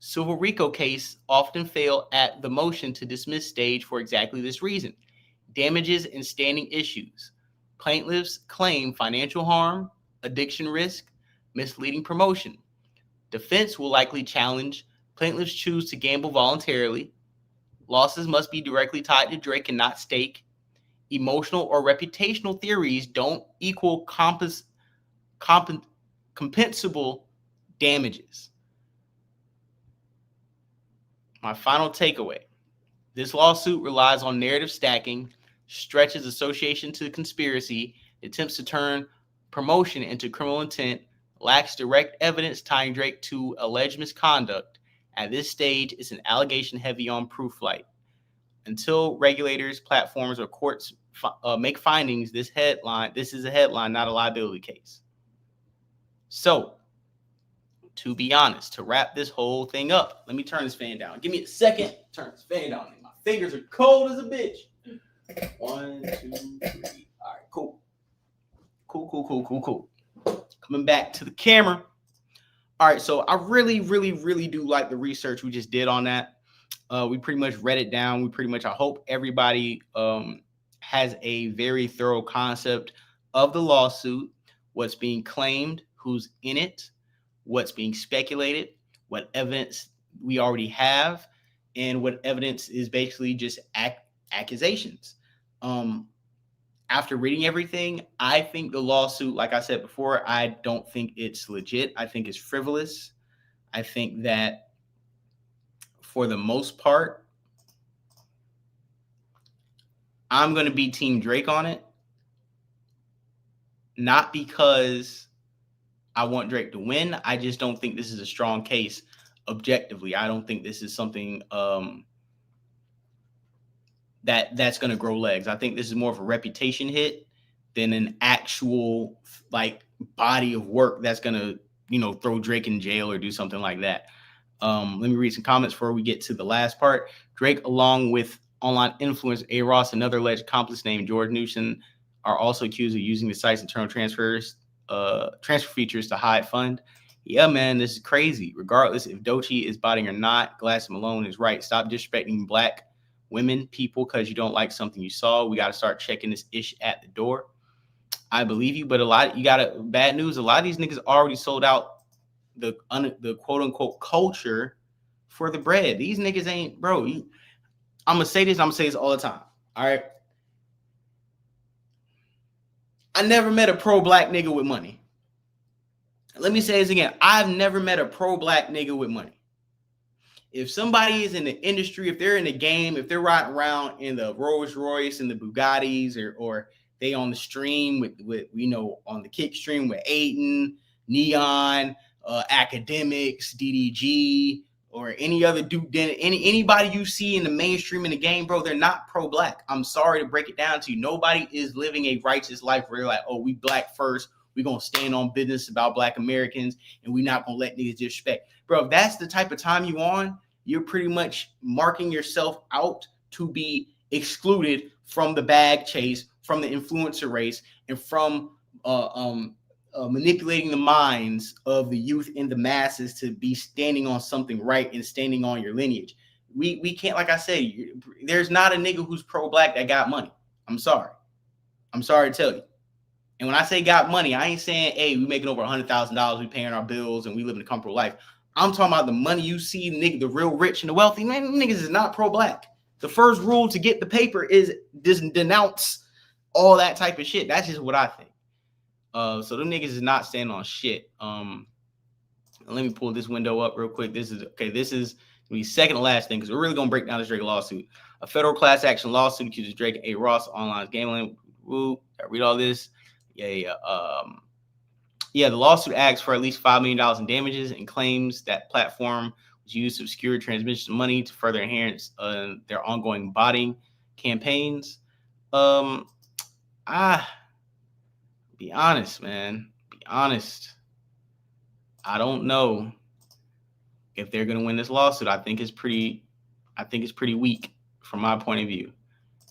Civil RICO case often fail at the motion to dismiss stage for exactly this reason. Damages and standing issues. Plaintiffs claim financial harm, addiction risk, misleading promotion. Defense will likely challenge. Plaintiffs choose to gamble voluntarily. Losses must be directly tied to Drake and not Stake. Emotional or reputational theories don't equal compensable damages. My final takeaway. This lawsuit relies on narrative stacking, stretches association to conspiracy, attempts to turn promotion into criminal intent, lacks direct evidence tying Drake to alleged misconduct. At this stage, it's an allegation heavy on proof flight. Until regulators, platforms, or courts make findings, this is a headline, not a liability case. So, to be honest, to wrap this whole thing up, let me turn this fan down. Give me a second. Turn this fan down. My fingers are cold as a bitch. 1, 2, 3. All right, cool. Cool. Coming back to the camera. All right, so I really do like the research we just did on that. We pretty much read it down. I hope everybody has a very thorough concept of the lawsuit, what's being claimed, who's in it, what's being speculated, what evidence we already have, and what evidence is basically just accusations. After reading everything, I think the lawsuit, like I said before, I don't think it's legit. I think it's frivolous. I think that for the most part, I'm going to be Team Drake on it. Not because I want Drake to win. I just don't think this is a strong case objectively. I don't think this is something that's going to grow legs. I think this is more of a reputation hit than an actual like body of work that's going to, throw Drake in jail or do something like that. Let me read some comments before we get to the last part. Drake, along with online influencer A. Ross, another alleged accomplice named George Newsom, are also accused of using the site's internal transfer features to hide fund. Yeah, man, this is crazy. Regardless if Doechii is botting or not, Glass Malone is right. Stop disrespecting Black women, people, because you don't like something you saw. We got to start checking this ish at the door. I believe you, but bad news. A lot of these niggas already sold out the quote unquote culture for the bread. These niggas ain't, bro. I'm gonna say this all the time. All right. I never met a pro-Black nigga with money. Let me say this again. I've never met a pro-Black nigga with money. If somebody is in the industry, if they're in the game, if they're riding around in the Rolls Royce and the Bugattis, or they on the stream with on the kick stream with Aiden, Neon, Academics, DDG, or any other dude, anybody you see in the mainstream in the game, bro, they're not pro-Black. I'm sorry to break it down to you. Nobody is living a righteous life where they're like, oh, we Black first. We're going to stand on business about Black Americans, and we're not going to let niggas disrespect. Bro, if that's the type of time you on, you're pretty much marking yourself out to be excluded from the bag chase, from the influencer race, and from manipulating the minds of the youth and the masses to be standing on something right and standing on your lineage. We can't, like I said, there's not a nigga who's pro-Black that got money. I'm sorry to tell you. And when I say got money, I ain't saying, hey, we making over $100,000, we paying our bills, and we living a comfortable life. I'm talking about the money you see, nigga, the real rich and the wealthy. Man, niggas is not pro-Black. The first rule to get the paper is denounce all that type of shit. That's just what I think. So them niggas is not standing on shit. Let me pull this window up real quick. This is the second to last thing, because we're really gonna break down this Drake lawsuit. A federal class action lawsuit accuses Drake and A. Ross online gambling. Woo, I read all this. The lawsuit asks for at least $5 million in damages and claims that platform was used to obscure transmission of money to further enhance their ongoing botting campaigns. Be honest, man. Be honest. I don't know if they're gonna win this lawsuit. I think it's pretty weak from my point of view,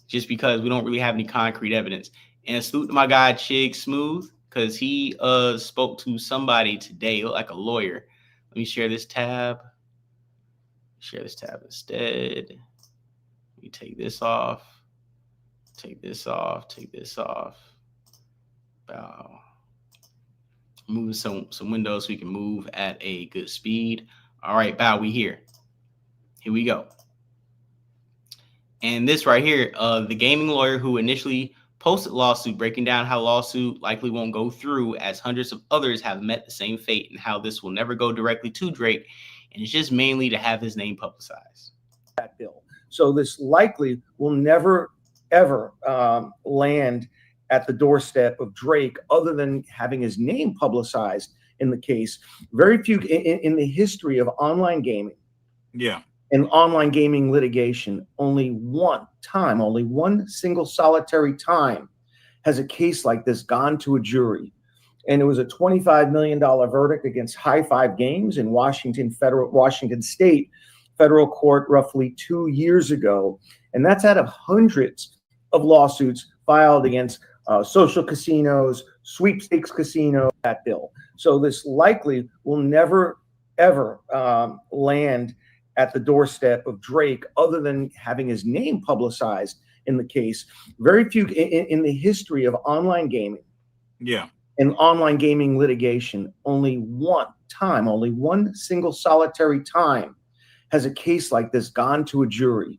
just because we don't really have any concrete evidence. And salute to my guy Chig Smooth, because he spoke to somebody today, like a lawyer. Let me share this tab. Share this tab instead. Let me take this off. Take this off. Take this off. Bow. Moving some windows so we can move at a good speed. All right, bow, we here. Here we go. And this right here, the gaming lawyer who initially posted lawsuit breaking down how lawsuit likely won't go through, as hundreds of others have met the same fate, and how this will never go directly to Drake, and it's just mainly to have his name publicized. That bill. So this likely will never, ever land at the doorstep of Drake, other than having his name publicized in the case. Very few in the history of online gaming. Yeah. In online gaming litigation, only one single solitary time has a case like this gone to a jury. And it was a $25 million verdict against High Five Games in Washington State Federal Court roughly 2 years ago. And that's out of hundreds of lawsuits filed against social casinos, sweepstakes casinos, that bill. So this likely will never, ever land at the doorstep of Drake, other than having his name publicized in the case. Very few in the history of online gaming. Yeah. In online gaming litigation, only one single solitary time has a case like this gone to a jury?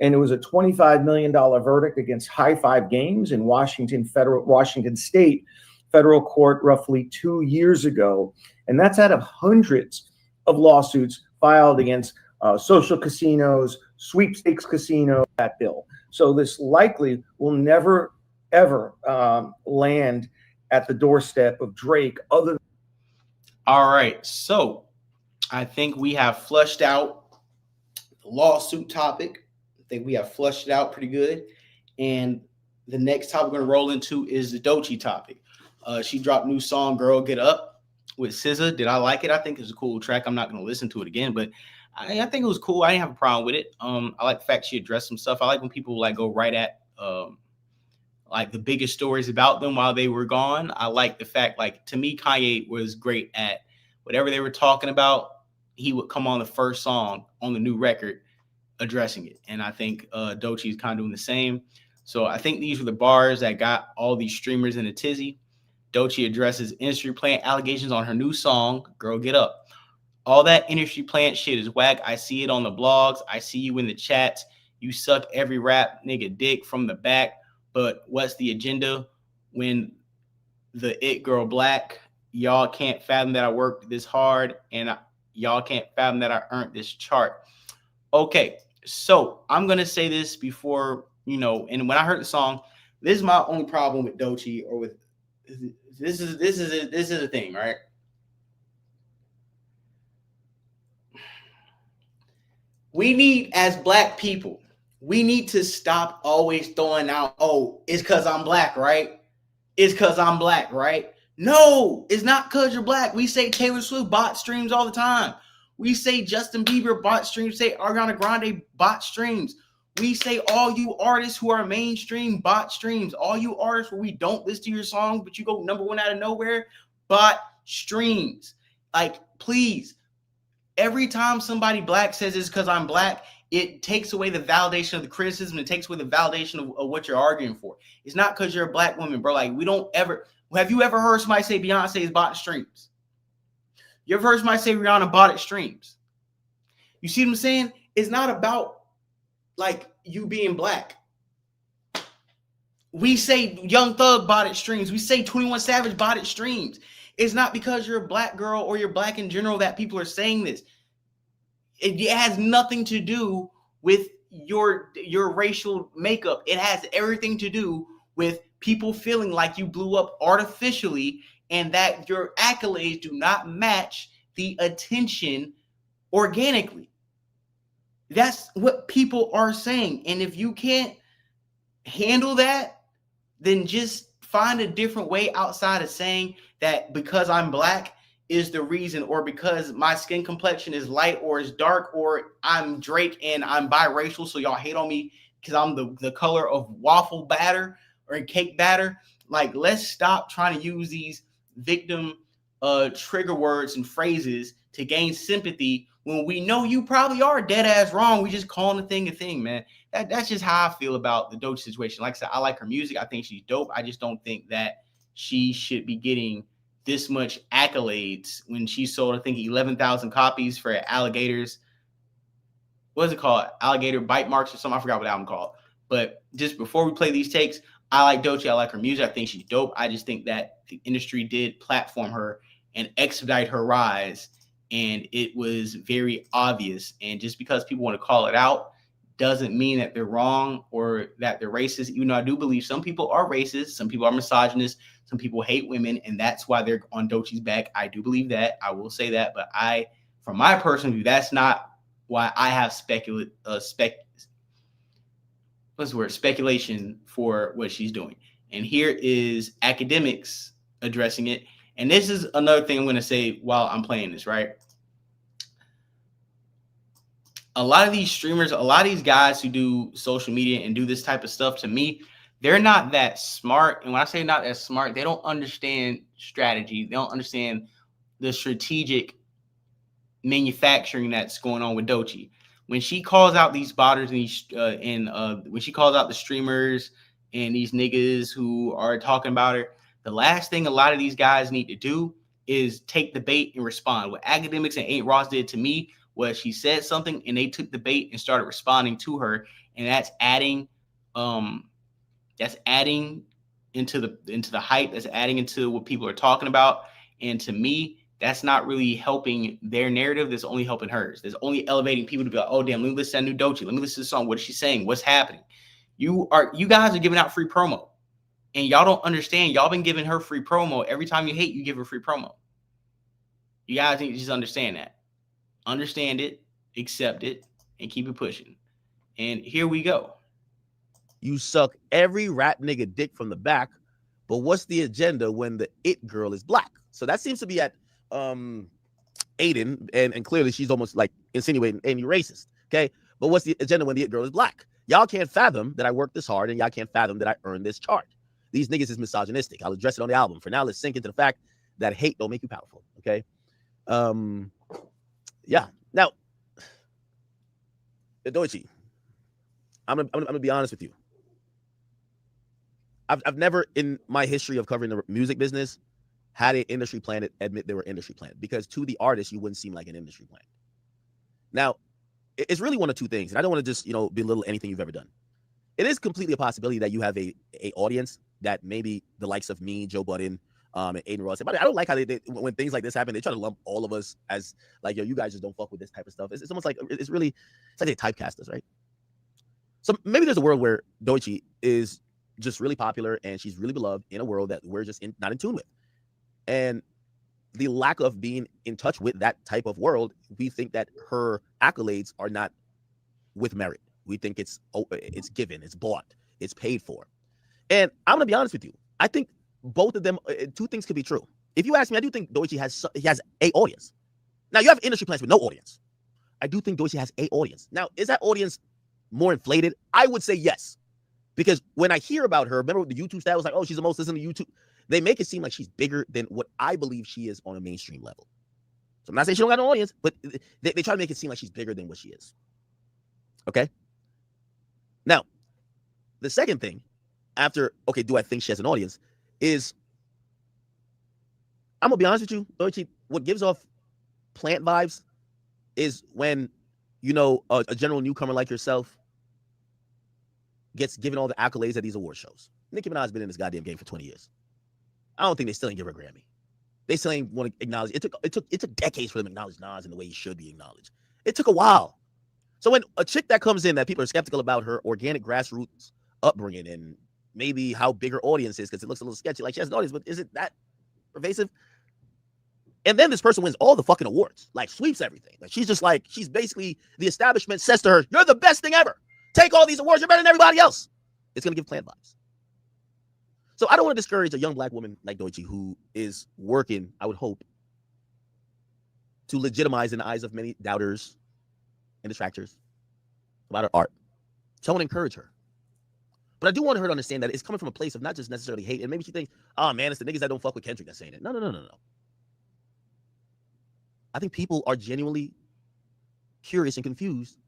And it was a $25 million verdict against High Five Games in Washington State Federal Court roughly 2 years ago. And that's out of hundreds of lawsuits filed against social casinos, sweepstakes casinos, that bill. So this likely will never, ever land at the doorstep of Drake. All right. So I think we have flushed out the lawsuit topic. I think we have flushed it out pretty good. And the next topic we're going to roll into is the Doechii topic. She dropped a new song, Girl Get Up, with SZA. Did I like it? I think it's a cool track. I'm not going to listen to it again, but I think it was cool. I didn't have a problem with it. I like the fact she addressed some stuff. I like when people like go right at like the biggest stories about them while they were gone. I like the fact, like, to me, Kanye was great at whatever they were talking about. He would come on the first song on the new record addressing it. And I think Doechii is kind of doing the same. So I think these were the bars that got all these streamers in a tizzy. Doechii addresses industry plant allegations on her new song, Girl Get Up. All that industry plant shit is whack. I see it on the blogs. I see you in the chats. You suck every rap nigga dick from the back. But what's the agenda when the it girl black? Y'all can't fathom that I worked this hard, and y'all can't fathom that I earned this chart. Okay, so I'm going to say this before, you know, and when I heard the song, this is my only problem with Doechii, or with this is a thing, right? We need, as black people, we need to stop always throwing out, oh, it's because I'm black, right? It's because I'm black, right? No, it's not because you're black. We say Taylor Swift bot streams all the time. We say Justin Bieber bot streams, say Ariana Grande bot streams. We say all you artists who are mainstream bot streams. All you artists where we don't listen to your song, but you go #1 out of nowhere, bot streams. Like, please, every time somebody black says it's because I'm black, it takes away the validation of the criticism. It takes away the validation of what you're arguing for. It's not because you're a black woman, bro. Like, we don't ever. Have you ever heard somebody say Beyonce is bought streams? You ever heard somebody say Rihanna bought it streams? You see what I'm saying? It's not about like you being black. We say Young Thug bought it streams. We say 21 Savage bought it streams. It's not because you're a black girl or you're black in general that people are saying this. It has nothing to do with your racial makeup. It has everything to do with people feeling like you blew up artificially and that your accolades do not match the attention organically. That's what people are saying. And if you can't handle that, then just find a different way outside of saying that because I'm black is the reason, or because my skin complexion is light or is dark, or I'm Drake and I'm biracial, so y'all hate on me because I'm the color of waffle batter or cake batter. Like, let's stop trying to use these victim trigger words and phrases to gain sympathy when we know you probably are dead ass wrong. We just calling a thing, man. That's just how I feel about the Doechii situation. Like I said, I like her music. I think she's dope. I just don't think that she should be getting this much accolades when she sold, I think, 11,000 copies for Alligators. What is it called? Alligator Bite Marks or something. I forgot what album called. But just before we play these takes, I like Doechii. I like her music. I think she's dope. I just think that the industry did platform her and expedite her rise, and it was very obvious. And just because people want to call it out doesn't mean that they're wrong or that they're racist. Even though I do believe some people are racist, some people are misogynist, some people hate women, and that's why they're on Doechii's back. I do believe that. I will say that. But from my personal view, that's not why I have speculation for what she's doing. And here is academics addressing it. And this is another thing I'm going to say while I'm playing this, right? A lot of these streamers, a lot of these guys who do social media and do this type of stuff, to me, they're not that smart. And when I say not that smart, they don't understand strategy. They don't understand the strategic manufacturing that's going on with Doechii. When she calls out these botters and these, when she calls out the streamers and these niggas who are talking about her, the last thing a lot of these guys need to do is take the bait and respond. What academics and 8 Ross did to me was she said something and they took the bait and started responding to her, and that's adding into the hype, that's adding into what people are talking about. And to me, that's not really helping their narrative. That's only helping hers. That's only elevating people to be like, oh damn, let me listen to that new Doechii. Let me listen to the song. What is she saying? What's happening? You guys are giving out free promo, and y'all don't understand. Y'all been giving her free promo. Every time you hate, you give her free promo. You guys need to just understand that. Understand it, accept it, and keep it pushing. And here we go. You suck every rap nigga dick from the back, but what's the agenda when the it girl is black? So that seems to be at Aiden, and clearly she's almost like insinuating, and you racist, okay? But what's the agenda when the it girl is black? Y'all can't fathom that I worked this hard, and y'all can't fathom that I earned this chart. These niggas is misogynistic. I'll address it on the album. For now, let's sink into the fact that hate don't make you powerful, okay? Yeah. Now, Doechii, I'm gonna be honest with you. I've never in my history of covering the music business had an industry plant admit they were industry plant, because to the artist you wouldn't seem like an industry plant. Now, it's really one of two things, and I don't want to just belittle anything you've ever done. It is completely a possibility that you have a audience that maybe the likes of me, Joe Budden, and Aiden Ross. But I don't like how they when things like this happen, they try to lump all of us as like, yo, you guys just don't fuck with this type of stuff. It's almost like it's like they typecast us, right? So maybe there's a world where Doechii is just really popular and she's really beloved in a world that we're just not in tune with. And the lack of being in touch with that type of world, we think that her accolades are not with merit. We think it's given, it's bought, it's paid for. And I'm gonna be honest with you. I think both of them, two things could be true. If you ask me, I do think Doechii has a audience. Now you have industry plants with no audience. I do think Doechii has a audience. Now, is that audience more inflated? I would say yes. Because when I hear about her, remember the YouTube stat was like, oh, she's the most listened to YouTube. They make it seem like she's bigger than what I believe she is on a mainstream level. So I'm not saying she don't got an audience, but they try to make it seem like she's bigger than what she is. Okay? Now, the second thing, after, okay, do I think she has an audience, is, I'm going to be honest with you, Doechii, what gives off plant vibes is when, a general newcomer like yourself gets given all the accolades at these award shows. Nicki Minaj has been in this goddamn game for 20 years. I don't think they still ain't give her a Grammy. They still ain't want to acknowledge. It took decades for them to acknowledge Nas in the way he should be acknowledged. It took a while. So when a chick that comes in that people are skeptical about her organic grassroots upbringing and maybe how big her audience is, because it looks a little sketchy, like she has an audience, but is it that pervasive? And then this person wins all the fucking awards, like sweeps everything. Like she's basically, the establishment says to her, you're the best thing ever. Take all these awards, you're better than everybody else. It's gonna give plant vibes. So I don't want to discourage a young black woman like Doechii who is working, I would hope, to legitimize in the eyes of many doubters and detractors about her art. So I want to encourage her. But I do want her to understand that it's coming from a place of not just necessarily hate. And maybe she thinks, oh man, it's the niggas that don't fuck with Kendrick that's saying it. No. I think people are genuinely curious and confused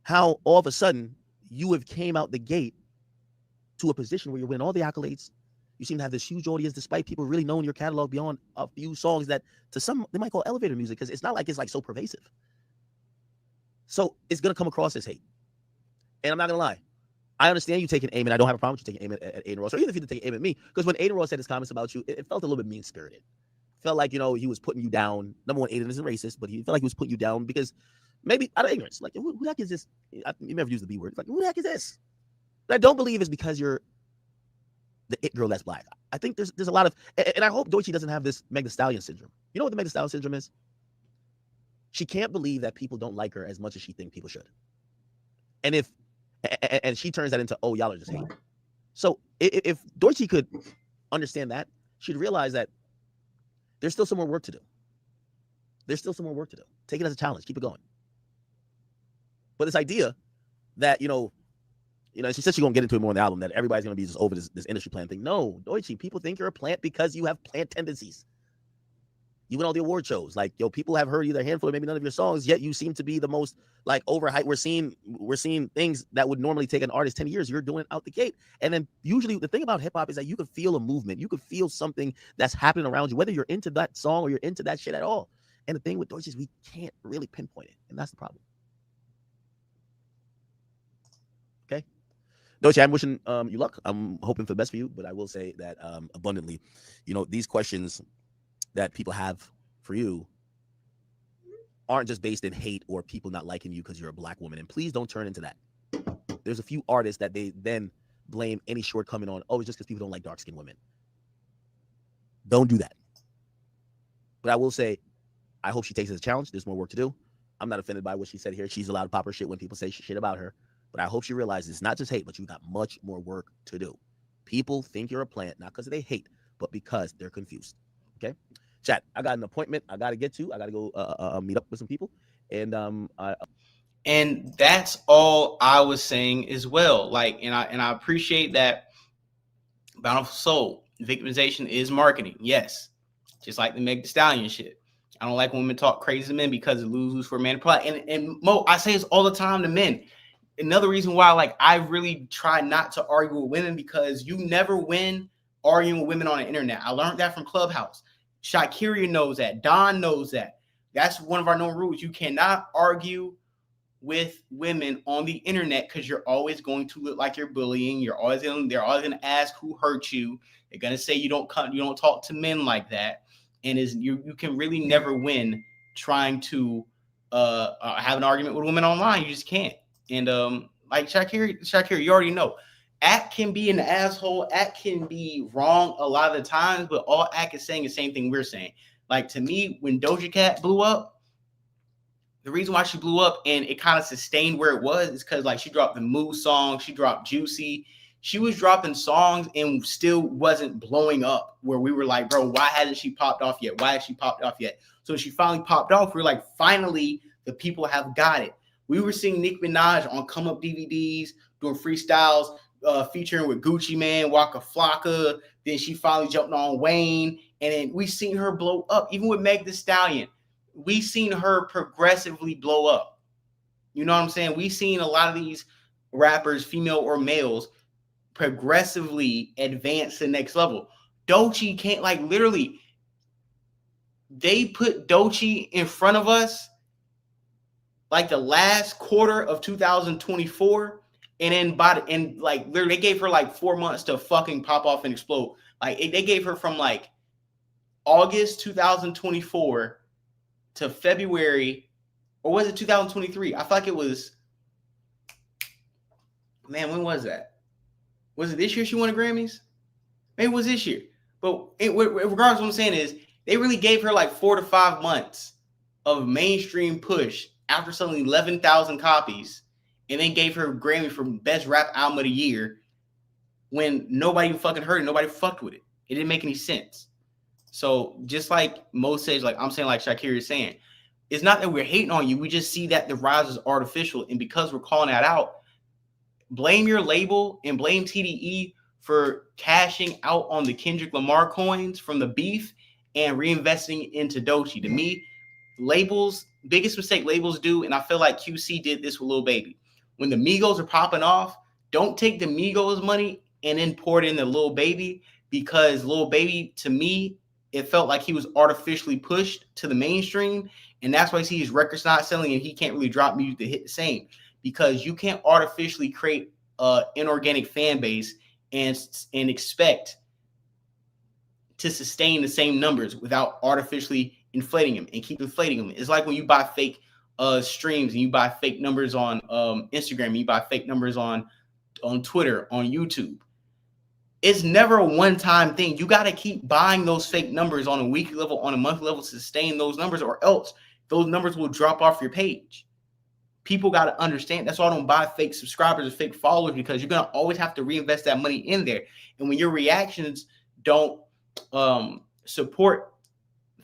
how all of a sudden you have came out the gate to a position where you're winning all the accolades. You seem to have this huge audience despite people really knowing your catalog beyond a few songs that to some they might call elevator music, because it's not like it's like so pervasive. So it's going to come across as hate. And I'm not going to lie. I understand you taking aim, and I don't have a problem with you taking aim at Aiden Ross, or even if you did take aim at me, because when Aiden Ross said his comments about you, it felt a little bit mean-spirited. Felt like, he was putting you down. Number one, Aiden isn't racist, but he felt like he was putting you down because maybe out of ignorance. Like, who the heck is this? You never use the B word. Like, who the heck is this? But I don't believe it's because you're the it girl that's black. I think there's a lot of, and I hope Doechii doesn't have this Meg Thee Stallion syndrome. You know what the Meg Thee Stallion syndrome is? She can't believe that people don't like her as much as she thinks people should. And she turns that into, oh, y'all are just hate. So if Doechii could understand that, she'd realize that there's still some more work to do. Take it as a challenge. Keep it going. But this idea that, she said she's going to get into it more in the album, that everybody's going to be just over this industry plant thing. No, Doechii, people think you're a plant because you have plant tendencies. You win all the award shows. Like, people have heard either a handful or maybe none of your songs, yet you seem to be the most, like, overhyped. We're seeing things that would normally take an artist 10 years. You're doing it out the gate. And then usually the thing about hip-hop is that you could feel a movement. You could feel something that's happening around you, whether you're into that song or you're into that shit at all. And the thing with Deutsch is we can't really pinpoint it, and that's the problem. Okay, Deutsch, I'm wishing you luck. I'm hoping for the best for you, but I will say that abundantly, these questions that people have for you aren't just based in hate or people not liking you because you're a black woman. And please don't turn into that. There's a few artists that they then blame any shortcoming on, oh, it's just because people don't like dark-skinned women. Don't do that. But I will say, I hope she takes it as a challenge. There's more work to do. I'm not offended by what she said here. She's allowed to pop her shit when people say shit about her. But I hope she realizes it's not just hate, but you got much more work to do. People think you're a plant, not because they hate, but because they're confused. Okay? Chat, I got an appointment I got to get to. I got to go meet up with some people. And and that's all I was saying as well. Like, and I appreciate that. Bountiful Soul, victimization is marketing. Yes. Just like the Meg Thee Stallion shit. I don't like when women talk crazy to men because it lose for a man to apply. And Mo, I say this all the time to men. Another reason why, like, I really try not to argue with women, because you never win arguing with women on the internet. I learned that from Clubhouse. Shakira knows that. Don knows that. That's one of our known rules. You cannot argue with women on the internet because you're always going to look like you're bullying. They're always gonna ask who hurt you. They're gonna say you don't talk to men like that. And you can really never win trying to have an argument with women online. You just can't. And like Shakira, you already know. Act can be an asshole. Act can be wrong a lot of the times, but all Act is saying is the same thing we're saying. Like, to me, when Doja Cat blew up, the reason why she blew up and it kind of sustained where it was is because, like, she dropped the Moo song, she dropped Juicy. She was dropping songs and still wasn't blowing up, where we were like, bro, why hasn't she popped off yet? Why has she popped off yet? So she finally popped off. We're like, finally, the people have got it. We were seeing Nicki Minaj on Come Up DVDs, doing freestyles, featuring with Gucci Mane, Waka Flocka. Then she finally jumped on Wayne. And then we seen her blow up. Even with Meg Thee Stallion, we seen her progressively blow up. You know what I'm saying? We seen a lot of these rappers, female or males, progressively advance to the next level. Doechii can't, like, literally, they put Doechii in front of us like the last quarter of 2024, and then literally they gave her like 4 months to fucking pop off and explode. Like, they gave her from like August 2024 to February, or was it 2023? I feel like it was, man, when was that? Was it this year she won the Grammys? Maybe it was this year. But regardless, what I'm saying is they really gave her like 4 to 5 months of mainstream push after selling 11,000 copies, and then gave her a Grammy for Best Rap Album of the Year when nobody fucking heard it. Nobody fucked with it. It didn't make any sense. So just like Mo says, like I'm saying, like Shakira is saying, it's not that we're hating on you. We just see that the rise is artificial. And because we're calling that out, blame your label and blame TDE for cashing out on the Kendrick Lamar coins from the beef and reinvesting into Doechii. To me, labels, biggest mistake labels do, and I feel like QC did this with Lil Baby. When the Migos are popping off, don't take the Migos money and then pour it into Lil Baby, because Lil Baby, to me, it felt like he was artificially pushed to the mainstream, and that's why I see his records not selling and he can't really drop music to hit the same, because you can't artificially create an inorganic fan base and expect to sustain the same numbers without artificially inflating them and keep inflating them. It's like when you buy fake streams and you buy fake numbers on Instagram, and you buy fake numbers on Twitter, on YouTube. It's never a one-time thing. You got to keep buying those fake numbers on a weekly level, on a monthly level, to sustain those numbers, or else those numbers will drop off your page. People got to understand. That's why I don't buy fake subscribers or fake followers, because you're going to always have to reinvest that money in there. And when your reactions don't support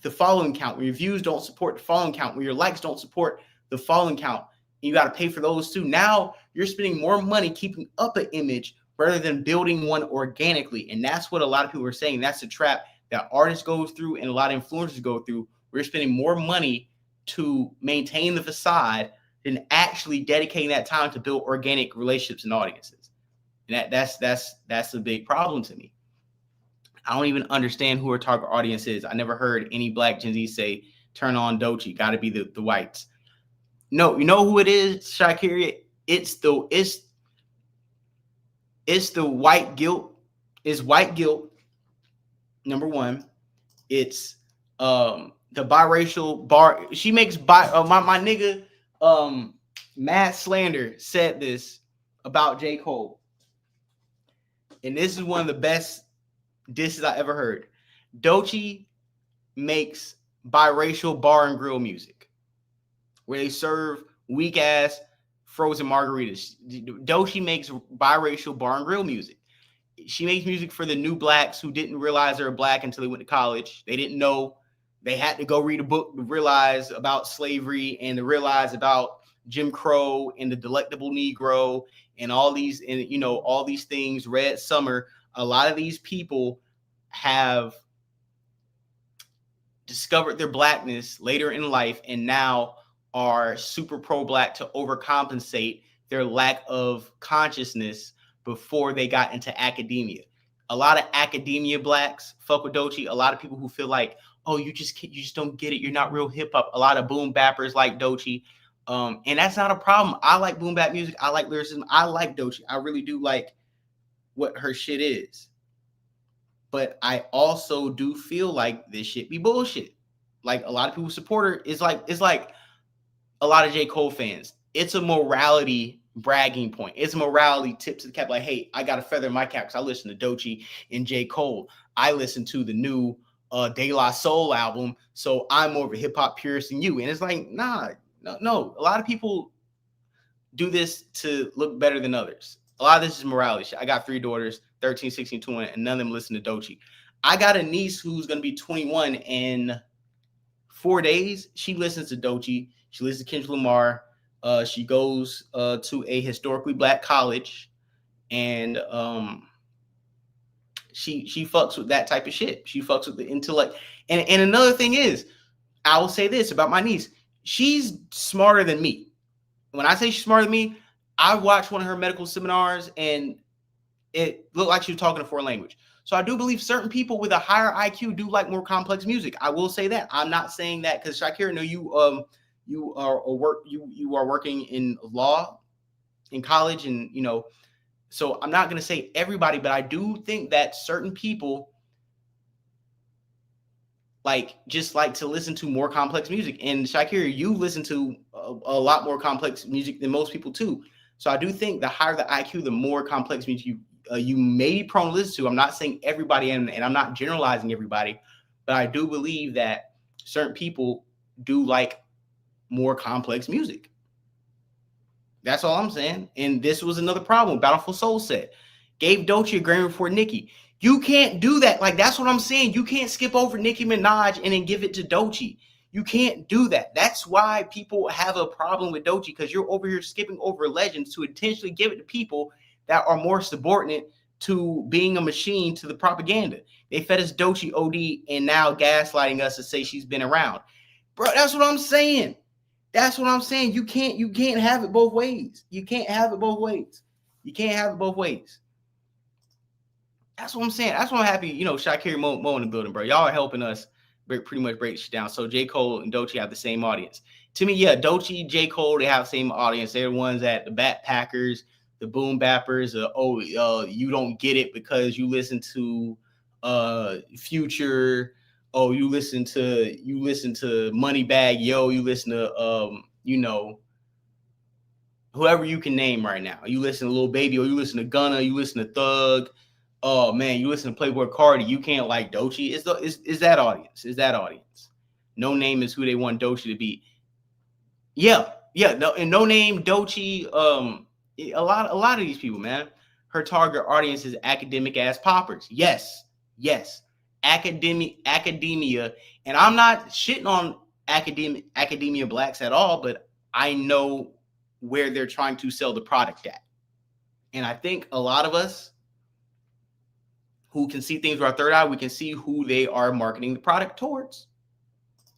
the following count, when your views don't support the following count, when your likes don't support the following count, and you got to pay for those too. Now you're spending more money keeping up an image rather than building one organically. And that's what a lot of people are saying. That's the trap that artists go through and a lot of influencers go through. We're spending more money to maintain the facade than actually dedicating that time to build organic relationships and audiences. And that's a big problem to me. I don't even understand who our target audience is. I never heard any Black Gen Z say turn on Doechii. Got to be the whites. No, you know who it is, Shakira? It's the white guilt. It's white guilt. Number one, it's the biracial bar. She makes my nigga Matt Slander said this about J. Cole. And this is one of the best disses I ever heard. Doechii makes biracial bar and grill music where they serve weak ass frozen margaritas. Doechii makes biracial bar and grill music. She makes music for the new blacks who didn't realize they were black until they went to college. They didn't know. They had to go read a book to realize about slavery and to realize about Jim Crow and the delectable Negro and all these, and you know, all these things, Red Summer. A lot of these people have discovered their blackness later in life and now are super pro-black to overcompensate their lack of consciousness before they got into academia. A lot of academia blacks fuck with Doechii. A lot of people who feel like, oh, you just don't get it. You're not real hip hop. A lot of boom bappers like Doechii. And that's not a problem. I like boom bap music. I like lyricism. I like Doechii. I really do like what her shit is. But I also do feel like this shit be bullshit. Like a lot of people support her. It's like a lot of J. Cole fans. It's a morality bragging point. It's a morality tip to the cap. Like, hey, I got a feather in my cap because I listen to Doechii and J. Cole. I listen to the new De La Soul album, so I'm more of a hip hop purist than you. And it's like, nah, no. A lot of people do this to look better than others. A lot of this is morality shit. I got 3 daughters, 13, 16, 21, and none of them listen to Doechii. I got a niece who's going to be 21 in 4 days. She listens to Doechii. She listens to Kendrick Lamar. She goes to a historically black college, and she fucks with that type of shit. She fucks with the intellect. And another thing is, I will say this about my niece. She's smarter than me. When I say she's smarter than me, I watched one of her medical seminars, and it looked like she was talking a foreign language. So I do believe certain people with a higher IQ do like more complex music. I will say that. I'm not saying that because Shakira, no, you are working in law in college, and you know, so I'm not going to say everybody, but I do think that certain people just like to listen to more complex music. And Shakira, you listen to a lot more complex music than most people too. So I do think the higher the IQ, the more complex music you may be prone to listen to. I'm not saying everybody, and I'm not generalizing everybody, but I do believe that certain people do like more complex music. That's all I'm saying. And this was another problem. Bountiful Soul said, gave Doechii a Grammy before Nicki. You can't do that. Like, that's what I'm saying. You can't skip over Nicki Minaj and then give it to Doechii. You can't do that. That's why people have a problem with Doechii, because you're over here skipping over legends to intentionally give it to people that are more subordinate to being a machine to the propaganda. They fed us Doechii OD and now gaslighting us to say she's been around. Bro, that's what I'm saying. That's what I'm saying. You can't have it both ways. You can't have it both ways. You can't have it both ways. That's what I'm saying. That's why I'm happy, you know, Shakira Mo in the building, bro. Y'all are helping us pretty much break shit down. So J. Cole and Doechii have the same audience. To me, yeah, Doechii, J. Cole, they have the same audience. They're the ones at the backpackers, the boom bappers. You don't get it because you listen to Future. Oh, you listen to Moneybag Yo. You listen to you know, whoever you can name right now. You listen to Lil Baby, or you listen to Gunna. You listen to Thug. Oh man, you listen to Playboy Cardi. You can't like Doechii. Is that audience? Is that audience? No Name is who they want Doechii to be. Yeah. No, and No Name, Doechii. A lot of these people, man. Her target audience is academic ass poppers. Yes. Academia, and I'm not shitting on academia blacks at all, but I know where they're trying to sell the product at. And I think a lot of us who can see things with our third eye, we can see who they are marketing the product towards.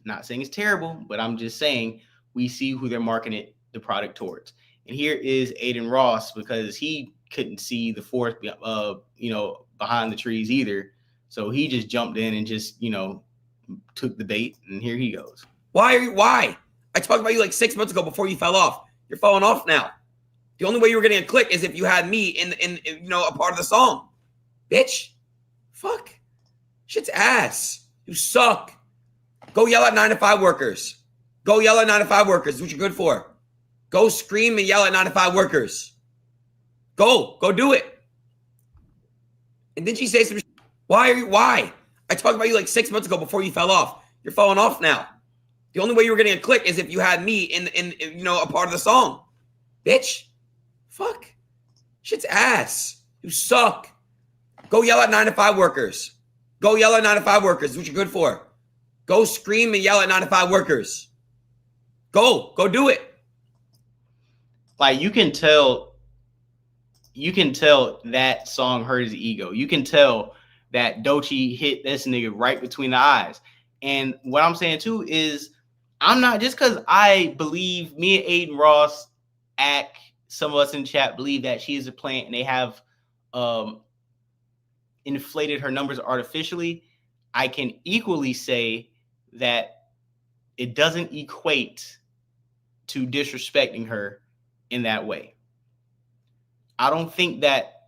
Not saying it's terrible, but I'm just saying we see who they're marketing the product towards. And here is Aiden Ross, because he couldn't see the forest, behind the trees either. So he just jumped in and just, took the bait, and here he goes. Why? I talked about you like 6 months ago before you fell off. You're falling off now. The only way you were getting a click is if you had me in you know, a part of the song. Bitch. Fuck. Shit's ass. You suck. Go yell at 9-to-5 workers. Go yell at 9-to-5 workers. That's what you're good for. Go scream and yell at 9-to-5 workers. Go do it. And then she say some Why? I talked about you like 6 months ago before you fell off. You're falling off now. The only way you were getting a click is if you had me in you know, a part of the song. Bitch. Fuck. Shit's ass. You suck. Go yell at 9-to-5 workers. Go yell at 9-to-5 workers. That's what you're good for. Go scream and yell at 9-to-5 workers. Go do it. Like you can tell that song hurt his ego. You can tell that Doechii hit this nigga right between the eyes. And what I'm saying too is I'm not, just because I believe me and Aiden Ross act, some of us in chat believe that she is a plant and they have inflated her numbers artificially. I can equally say that it doesn't equate to disrespecting her in that way. I don't think that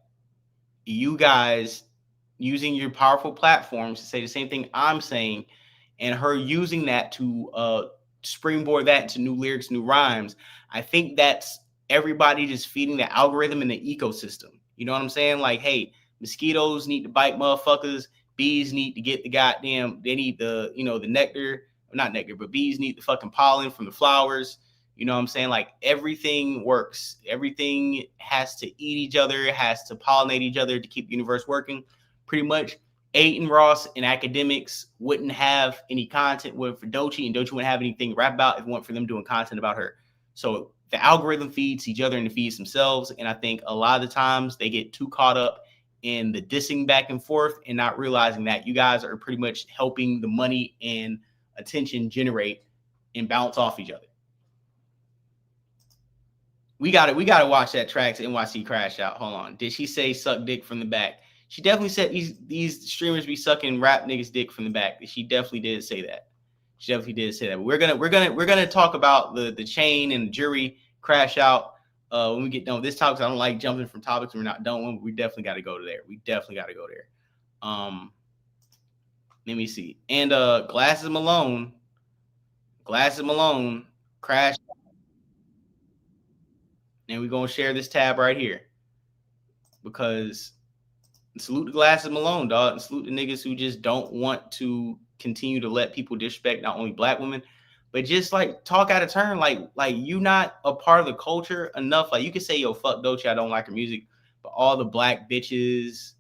you guys using your powerful platforms to say the same thing I'm saying and her using that to springboard that into new lyrics, new rhymes, I think that's everybody just feeding the algorithm in the ecosystem. You know what I'm saying? Like, hey, mosquitoes need to bite motherfuckers. Bees need to get the goddamn, they need the, you know, the nectar, not nectar, but bees need the fucking pollen from the flowers. You know what I'm saying? Like everything works. Everything has to eat each other, has to pollinate each other to keep the universe working. Pretty much Aiden Ross and academics wouldn't have any content for Doechii, and Doechii wouldn't have anything to rap about if it weren't for them doing content about her. So the algorithm feeds each other and it feeds themselves. And I think a lot of the times they get too caught up in the dissing back and forth and not realizing that you guys are pretty much helping the money and attention generate and bounce off each other. We got to watch that Tracks NYC crash out. Hold on. Did she say suck dick from the back? She definitely said these streamers be sucking rap niggas dick from the back. She definitely did say that. She definitely did say that. But we're gonna talk about the chain and the jury crash out when we get done with this topic. I don't like jumping from topics we're not done with. We definitely got to go there. Let me see. And Glasses Malone crashed. And we're gonna share this tab right here because salute the Glasses Malone, dog, and salute the niggas who just don't want to continue to let people disrespect not only black women, but just like talk out of turn. Like you not a part of the culture enough. Like you can say, yo, fuck Doechii, I don't like her music, but all the black bitches,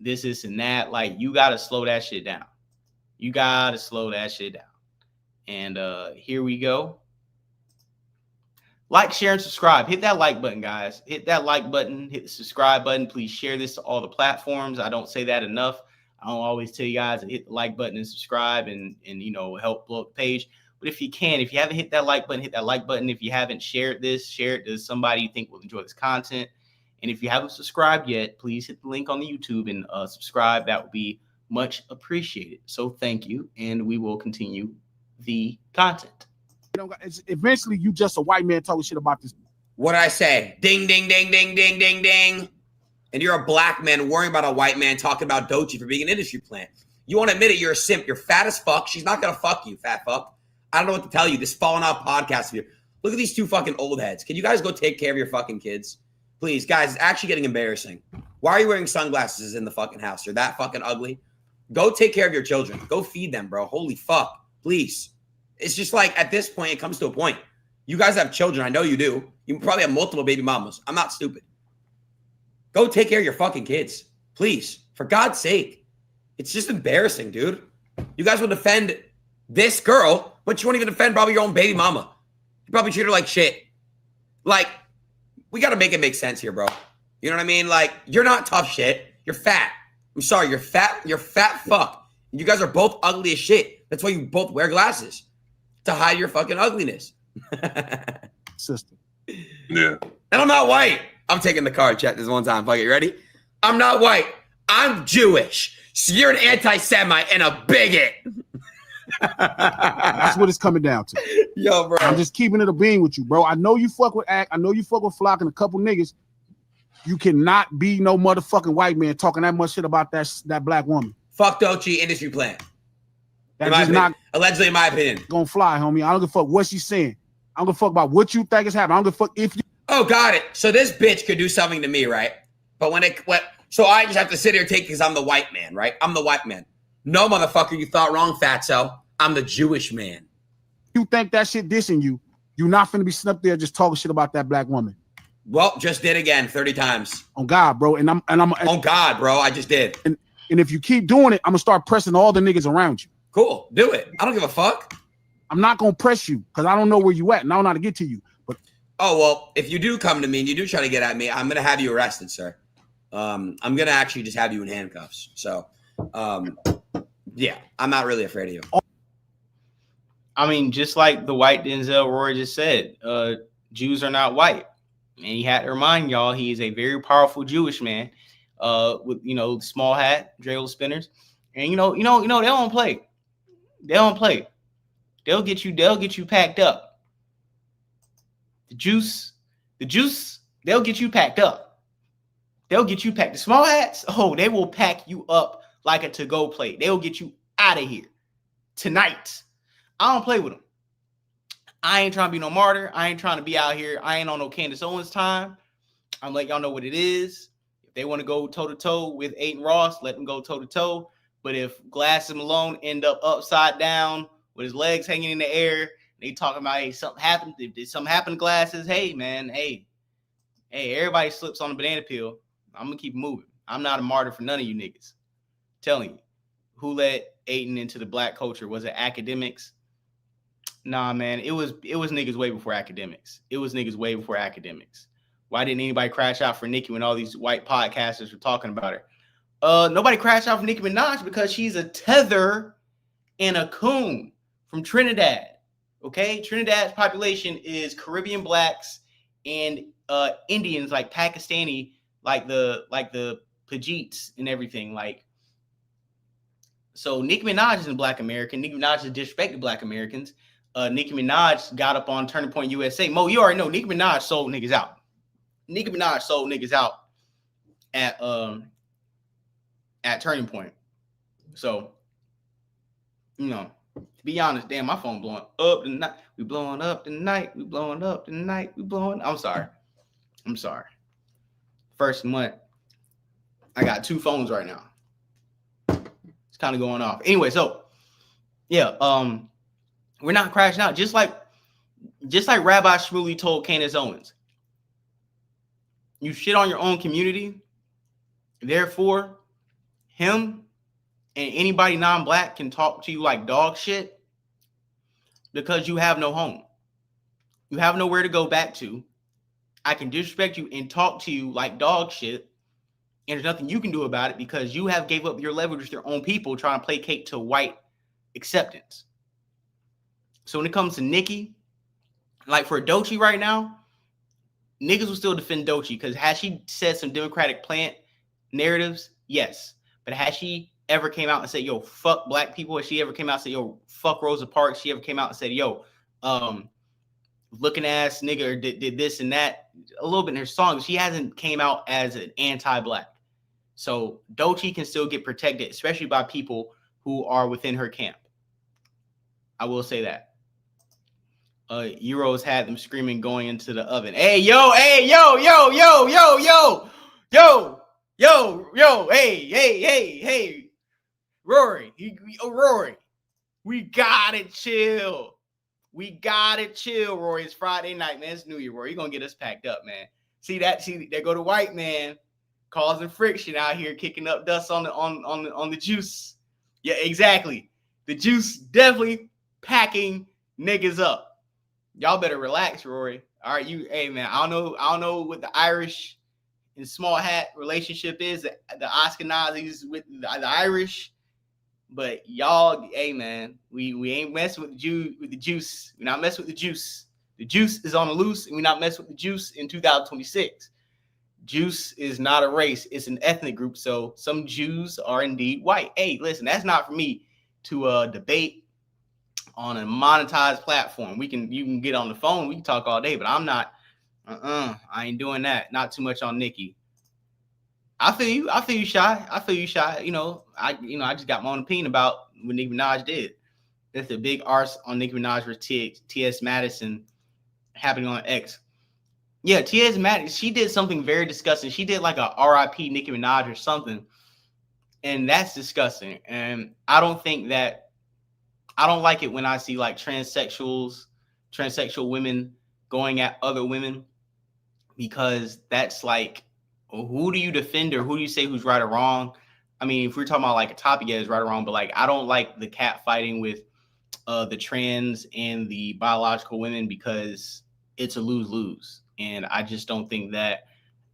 this and that, like you gotta slow that shit down. And here we go. Like, share, and subscribe. Hit that like button, guys. Hit that like button. Hit the subscribe button. Please share this to all the platforms. I don't say that enough. I don't always tell you guys to hit the like button and subscribe and you know, help blow up the page. But if you haven't hit that like button, hit that like button. If you haven't shared this, share it to somebody you think will enjoy this content. And if you haven't subscribed yet, please hit the link on the YouTube and subscribe. That would be much appreciated. So thank you, and we will continue the content. Eventually, you just a white man talking shit about this. What did I say? Ding, ding, ding, ding, ding, ding, ding. And you're a black man worrying about a white man talking about Doechii for being an industry plant. You won't admit it. You're a simp. You're fat as fuck. She's not going to fuck you, fat fuck. I don't know what to tell you. This falling out podcast of you. Look at these two fucking old heads. Can you guys go take care of your fucking kids? Please, guys, it's actually getting embarrassing. Why are you wearing sunglasses in the fucking house? You're that fucking ugly. Go take care of your children. Go feed them, bro. Holy fuck. Please. It's just like at this point, it comes to a point. You guys have children. I know you do. You probably have multiple baby mamas. I'm not stupid. Go take care of your fucking kids. Please. For God's sake. It's just embarrassing, dude. You guys will defend this girl, but you won't even defend probably your own baby mama. You probably treat her like shit. Like, we got to make it make sense here, bro. You know what I mean? Like, you're not tough shit. You're fat. I'm sorry. You're fat. You're fat fuck. You guys are both ugly as shit. That's why you both wear glasses. To hide your fucking ugliness. System. Yeah. And I'm not white. I'm taking the card. Chat this one time. Fuck it. You ready? I'm not white. I'm Jewish. So you're an anti-Semite and a bigot. That's what it's coming down to. Yo, bro. I'm just keeping it a bean with you, bro. I know you fuck with Act. I know you fuck with Flock and a couple niggas. You cannot be no motherfucking white man talking that much shit about that black woman. Fuck Dochi, industry plan. That's just not allegedly, in my opinion, gonna fly, homie. I don't give a fuck what she's saying. I don't give a fuck about what you think is happening. I don't give a fuck if you. Oh, got it. So this bitch could do something to me, right? But so I just have to sit here and take because I'm the white man, right? I'm the white man. No, motherfucker, you thought wrong, fatso. I'm the Jewish man. You think that shit dissing you? You're not finna be sitting up there just talking shit about that black woman. Well, just did again 30 times. On God, bro. And I'm on God, bro. I just did. And if you keep doing it, I'm gonna start pressing all the niggas around you. Cool. Do it. I don't give a fuck. I'm not gonna press you because I don't know where you at and I don't know how to get to you. But well, if you do come to me and you do try to get at me, I'm gonna have you arrested, sir. I'm gonna actually just have you in handcuffs. So yeah, I'm not really afraid of you. I mean, just like the white Denzel Roy just said, Jews are not white. And he had to remind y'all he is a very powerful Jewish man with small hat, dreidel spinners. And they don't play. They don't play. They'll get you packed up. The juice, they'll get you packed up. They'll get you packed. The small hats, they will pack you up like a to-go plate. They'll get you out of here tonight. I don't play with them. I ain't trying to be no martyr. I ain't trying to be out here. I ain't on no Candace Owens time. I'm letting y'all know what it is. If they want to go toe-to-toe with Aiden Ross, let them go toe-to-toe. But if Glass and Malone end up upside down with his legs hanging in the air, they talking about, hey, something happened. Did something happen to Glasses? Hey, man, hey, everybody slips on a banana peel. I'm going to keep moving. I'm not a martyr for none of you niggas. I'm telling you, who let Aiden into the black culture? Was it academics? Nah, man, it was niggas way before academics. It was niggas way before academics. Why didn't anybody crash out for Nicki when all these white podcasters were talking about her? Nobody crashed out for Nicki Minaj because she's a tether and a coon from Trinidad. Okay, Trinidad's population is Caribbean blacks and Indians, like Pakistani, like the Pajeets and everything. So Nicki Minaj isn't Black American. Nicki Minaj has disrespected Black Americans. Nicki Minaj got up on Turning Point USA. Mo, you already know Nicki Minaj sold niggas out. Nicki Minaj sold niggas out at Turning Point. So, to be honest, damn, my phone blowing up tonight. We blowing up tonight. We blowing up tonight. We blowing. I'm sorry. First month, I got 2 phones right now. It's kind of going off. Anyway, so yeah, we're not crashing out. Just like Rabbi Shmuley told Candace Owens, you shit on your own community. Therefore, him and anybody non-black can talk to you like dog shit because you have no home. You have nowhere to go back to. I can disrespect you and talk to you like dog shit, and there's nothing you can do about it because you have gave up your leverage with your own people trying to placate to white acceptance. So when it comes to Nicki, like for Doechii right now, niggas will still defend Doechii because has she said some Democratic plant narratives? Yes. But has she ever came out and said, yo, fuck black people? Has she ever came out and said, yo, fuck Rosa Parks? She ever came out and said, yo, looking ass nigga or did this and that? A little bit in her songs. She hasn't came out as an anti-black. So Doechii can still get protected, especially by people who are within her camp. I will say that. Euros had them screaming going into the oven. Hey, yo, hey, yo, hey, Rory, Rory, we gotta chill. Rory. It's Friday night, man. It's New Year, Rory. You're gonna get us packed up, man. See, there go the white man causing friction out here, kicking up dust on the juice. Yeah, exactly. The juice definitely packing niggas up. Y'all better relax, Rory. All right, hey man, I don't know what the Irish and small hat relationship is, the Ashkenazis with the Irish, but y'all, hey man, we ain't messing with the juice. We're not messing with the juice. The juice is on the loose, and we're not messing with the juice in 2026. Juice is not a race; it's an ethnic group. So some Jews are indeed white. Hey, listen, that's not for me to debate on a monetized platform. You can get on the phone, we can talk all day, but I'm not. I ain't doing that. Not too much on Nicki. I feel you, Shy. I just got my own opinion about what Nicki Minaj did. There's a big arse on Nicki Minaj for T.S. Madison happening on X. Yeah, T.S. Madison, she did something very disgusting. She did like a R.I.P. Nicki Minaj or something. And that's disgusting. And I don't like it when I see like transsexual women going at other women, because that's like, who do you defend or who do you say who's right or wrong? I mean, if we're talking about like a topic that is right or wrong, but like, I don't like the cat fighting with the trans and the biological women, because it's a lose-lose. And I just don't think that,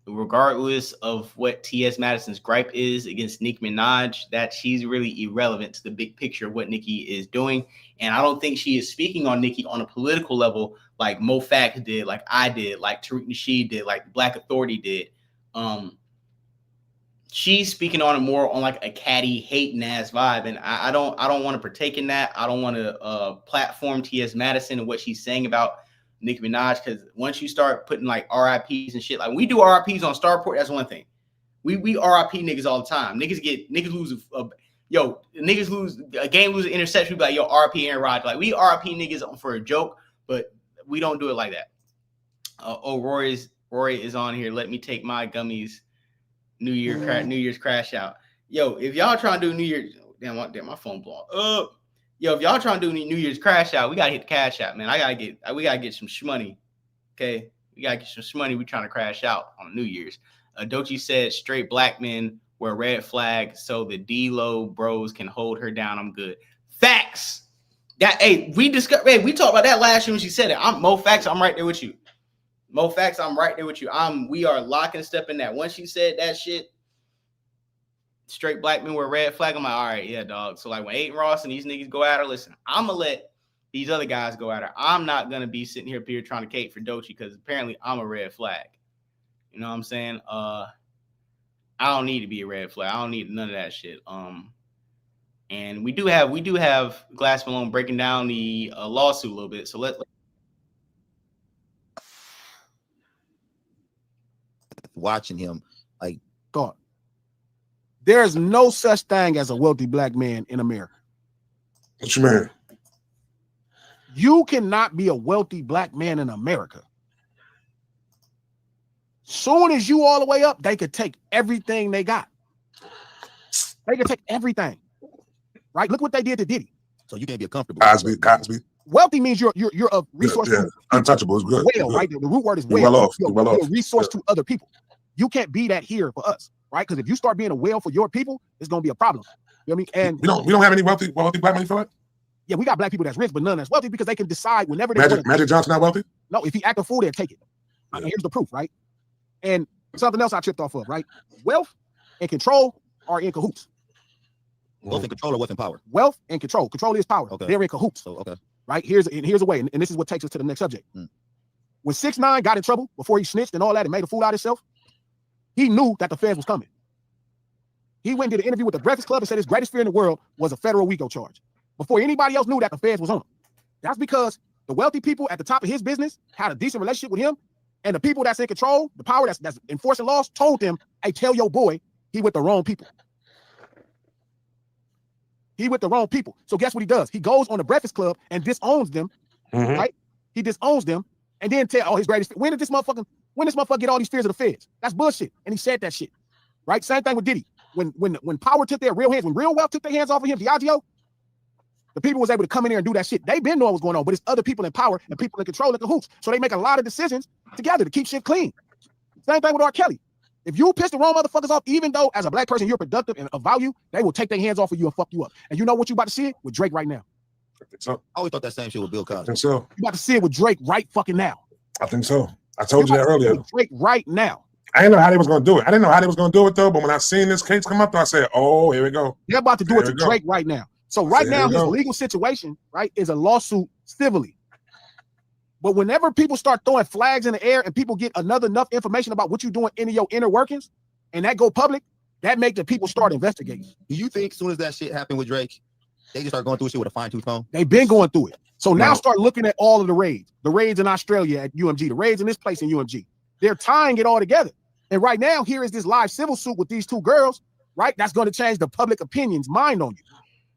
regardless of what T.S. Madison's gripe is against Nicki Minaj, that she's really irrelevant to the big picture of what Nicki is doing. And I don't think she is speaking on Nicki on a political level like Mo Fax did, like I did, like Tariq Nasheed did, like Black Authority did. She's speaking on it more on like a catty, hating ass vibe. And I don't want to partake in that. I don't want to platform T.S. Madison and what she's saying about Nicki Minaj, because once you start putting like RIPs and shit, like we do RIPs on Starport, that's one thing. We RIP niggas all the time. Niggas lose a game, lose an interception, we be like, yo, RIP Aaron Rodgers. Like we RIP niggas for a joke, but we don't do it like that. Rory is on here. Let me take my gummies. New Year's crash out. Yo, if y'all trying to do New Year's, damn, my phone blowing up. Yo, if y'all trying to do New Year's crash out, we gotta hit the cash out, man. We gotta get some shmoney. Okay, we gotta get some shmoney. We trying to crash out on New Year's. Dochi said straight black men wear red flag so the D-Lo bros can hold her down. I'm good. Facts. We talked about that last year when she said it. I'm Mo Fax. I'm right there with you. Mo Fax. I'm right there with you. We are locking step in that. Once she said that shit, straight black men wear red flag. I'm like, all right, yeah, dog. So like when Aiden Ross and these niggas go at her, listen, I'm gonna let these other guys go at her. I'm not gonna be sitting here trying to cape for Dochi, because apparently I'm a red flag. You know what I'm saying? I don't need to be a red flag. I don't need none of that shit. And we do have Glass Malone breaking down the lawsuit a little bit. So let's watching him like thought. There is no such thing as a wealthy black man in America. What you mean? You cannot be a wealthy black man in America. Soon as you all the way up, they could take everything they got. They could take everything. Right? Look what they did to Diddy. So you can't be a comfortable. Cosby. Wealthy means you're a resource. Yeah. Untouchable is good. Well, right? The root word is You're well. well off. You're well off. a resource to other people. You can't be that here for us, right? Because if you start being a whale for your people, it's gonna be a problem. You know what I mean? And we don't have any wealthy black men, you feel like? Yeah, we got black people that's rich, but none that's wealthy, because they can decide whenever they want. Magic Johnson not wealthy? No, if he act a fool, they'll take it. And here's the proof, right? And something else I tripped off of, right? Wealth and control are in cahoots. Wealth and control or wealth and power? Wealth and control. Control is power. Okay. They're in cahoots. So, okay. Right? Here's a way, and this is what takes us to the next subject. When 6ix9ine got in trouble before he snitched and all that and made a fool out of himself, he knew that the feds was coming. He went and did an interview with the Breakfast Club and said his greatest fear in the world was a federal RICO charge before anybody else knew that the feds was on him. That's because the wealthy people at the top of his business had a decent relationship with him, and the people that's in control, the power that's enforcing laws, told him, hey, tell your boy he with the wrong people. He with the wrong people. So guess what he does? He goes on the Breakfast Club and disowns them, right? He disowns them and then tell, his greatest, when this motherfucker get all these fears of the feds? That's bullshit. And he said that shit, right? Same thing with Diddy. When power took their real hands, when real wealth took their hands off of him, Diageo, the people was able to come in there and do that shit. They been knowing what's going on, but it's other people in power and people in control in cahoots. So they make a lot of decisions together to keep shit clean. Same thing with R. Kelly. If you piss the wrong motherfuckers off, even though as a black person you're productive and of value, they will take their hands off of you and fuck you up. And you know what you about to see it with Drake right now? I think so. I always thought that same shit with Bill Cosby. I think so. You about to see it with Drake right fucking now. I think so. I told you that earlier. Drake right now. I didn't know how they was gonna do it. I didn't know how they was gonna do it though. But when I seen this case come up, I said, "Oh, here we go." They're about to do it to Drake right now. So right now, his legal situation, right, is a lawsuit civilly. But whenever people start throwing flags in the air and people get enough information about what you're doing in your inner workings, and that go public, that make the people start investigating. Do you think as soon as that shit happened with Drake, They just start going through shit with a fine tooth comb. They've been going through it. So now No. start looking at all of the raids in Australia at UMG, the raids in this place in UMG. They're tying it all together. And right now, here is this live civil suit with these two girls, right? That's going to change the public opinion's mind on you,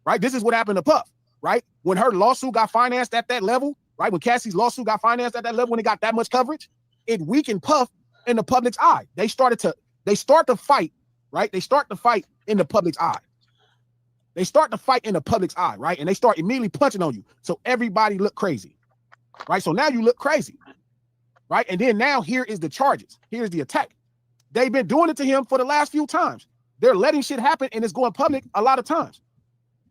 right? This is what happened to Puff, right? When her lawsuit got financed at that level, right? When Cassie's lawsuit got financed at that level, when it got that much coverage, it weakened Puff in the public's eye. They start to fight, right? They start to fight in the public's eye. They start to fight in the public's eye, right? And they start immediately punching on you. So everybody look crazy, right? So now you look crazy, right? And then now here is the charges. Here's the attack. They've been doing it to him for the last few times. They're letting shit happen and it's going public a lot of times.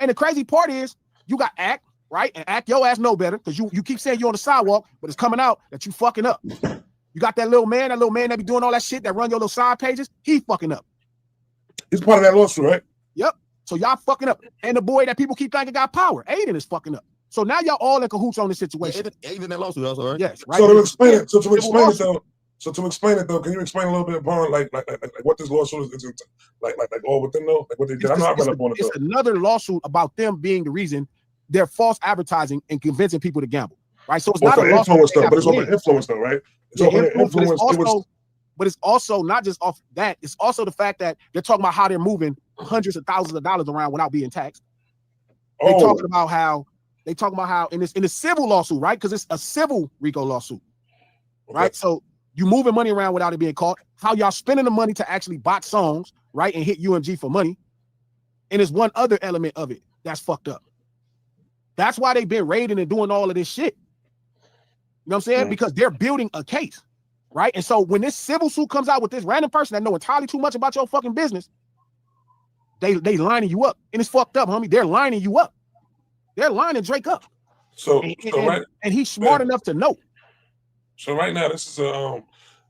And the crazy part is you got Act, right? And Act your ass know better because you keep saying you're on the sidewalk, but it's coming out that you fucking up. You got that little man that be doing all that shit that run your little side pages. He fucking up. He's part of that lawsuit, right? Yep. So y'all fucking up. And the boy that people keep thinking got power, Aiden, is fucking up. So now y'all all in cahoots on this situation. Yeah, even that lawsuit also, right? Yes, right. So to explain it, though, can you explain a little bit upon like what this lawsuit is like all within though? Like what they did? I know I read up on it. It's another lawsuit about them being the reason they're false advertising and convincing people to gamble. Right. So it's not a lawsuit. Influence though, but it's over influence though, right? It's over influence. But it's also not just off that, it's also the fact that they're talking about how they're moving hundreds of thousands of dollars around without being taxed. They're talking about how in the civil lawsuit, right? Because it's a civil RICO lawsuit, right? So you moving money around without it being caught, how y'all spending the money to actually bot songs, right? And hit UMG for money. And there's one other element of it that's fucked up. That's why they've been raiding and doing all of this shit. You know what I'm saying? Because they're building a case, right? And so when this civil suit comes out with this random person that know entirely too much about your fucking business, they lining you up. And it's fucked up, homie. They're lining you up. They're lining Drake up. And he's smart enough to know. So right now, this is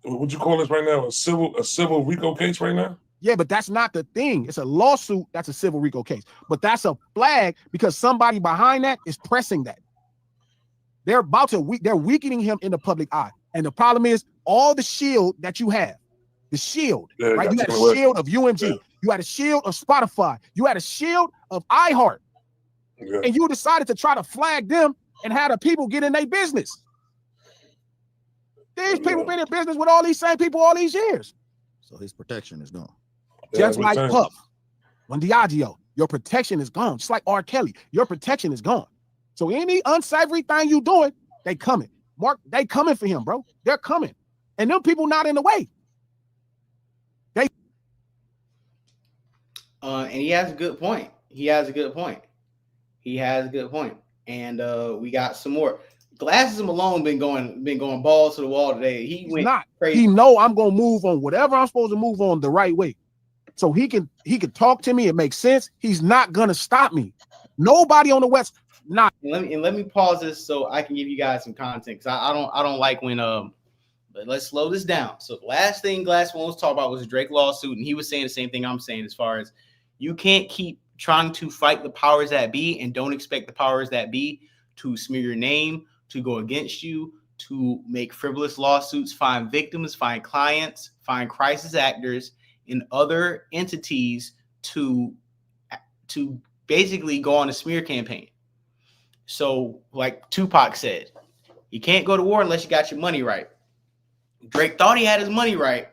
would you call this right now a civil RICO case right now? Yeah, but that's not the thing. It's a lawsuit. That's a civil RICO case. But that's a flag because somebody behind that is pressing that. They're weakening him in the public eye. And the problem is all the shield that you have, the shield, right? You had a shield of UMG. Yeah. You had a shield of Spotify. You had a shield of iHeart. Yeah. And you decided to try to flag them and have the people get in their business. These people been in business with all these same people all these years. So his protection is gone. Just like Puff, when Diageo, your protection is gone. Just like R. Kelly, your protection is gone. So any unsavory thing you doing, they coming. Mark, they coming for him, bro. They're coming. And them people not in the way. And he has a good point. And we got some more. Glasses Malone been going balls to the wall today. He's went not crazy. He know I'm gonna move on whatever I'm supposed to move on the right way. So he can talk to me. It makes sense. He's not gonna stop me. Nobody on the West. Not. And let me pause this so I can give you guys some content because I don't like when but let's slow this down. So the last thing Glass Malone was talking about was a Drake lawsuit, and he was saying the same thing I'm saying as far as you can't keep trying to fight the powers that be and don't expect the powers that be to smear your name, to go against you, to make frivolous lawsuits, find victims, find clients, find crisis actors and other entities to basically go on a smear campaign. So like Tupac said, you can't go to war unless you got your money right. Drake thought he had his money right.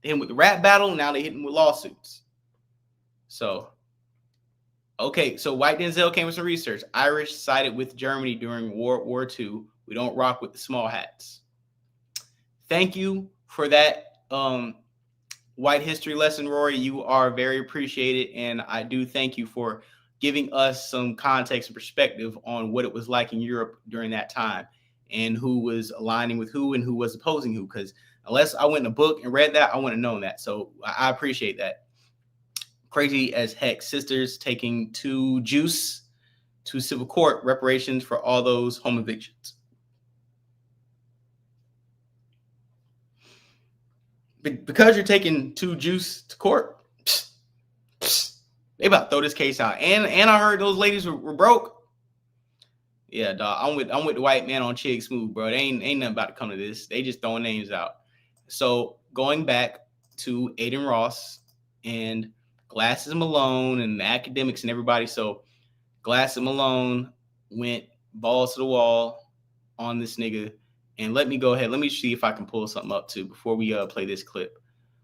They hit him with the rap battle. Now they hit him with lawsuits. So, okay. So White Denzel came with some research. Irish sided with Germany during World War II. We don't rock with the small hats. Thank you for that white history lesson, Rory. You are very appreciated. And I do thank you for giving us some context and perspective on what it was like in Europe during that time and who was aligning with who and who was opposing who. Because unless I went in a book and read that, I wouldn't have known that. So I appreciate that. Crazy as heck. Sisters taking to Juice to civil court reparations for all those home evictions. Because you're taking to Juice to court, they about to throw this case out. And I heard those ladies were broke. Yeah, dog. I'm with the white man on Chig Smooth, bro. They ain't nothing about to come to this. They just throwing names out. So going back to Aiden Ross and Glasses Malone and the academics and everybody. So Glass and Malone went balls to the wall on this nigga. And let me go ahead. Let me see if I can pull something up too before we play this clip.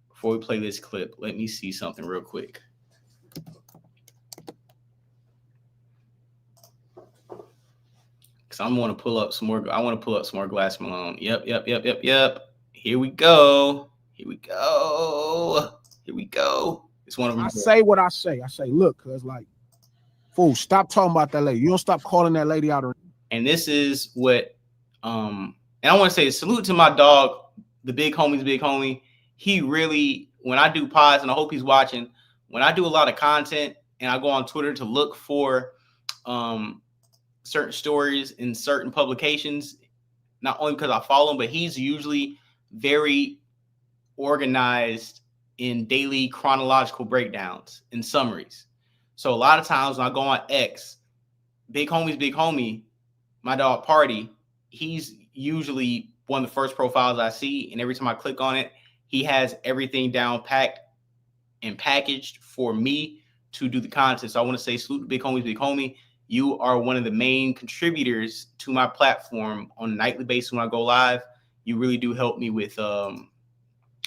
Before we play this clip, let me see something real quick. Because I want to pull up some more. I want to pull up some more Glass Malone. Yep. Here we go. It's one of them. I say what I say. I say, look, cuz like, fool, stop talking about that lady. You don't stop calling that lady out. And this is what and I want to say salute to my dog, the big homie. He really, when I do pods, and I hope he's watching, when I do a lot of content and I go on Twitter to look for certain stories in certain publications, not only because I follow him, but he's usually very organized in daily chronological breakdowns and summaries. So a lot of times when I go on X, big homie, my dog Party, he's usually one of the first profiles I see, and every time I click on it, he has everything down packed and packaged for me to do the content. So I want to say salute to big homie. You are one of the main contributors to my platform on a nightly basis when I go live. You really do help me with a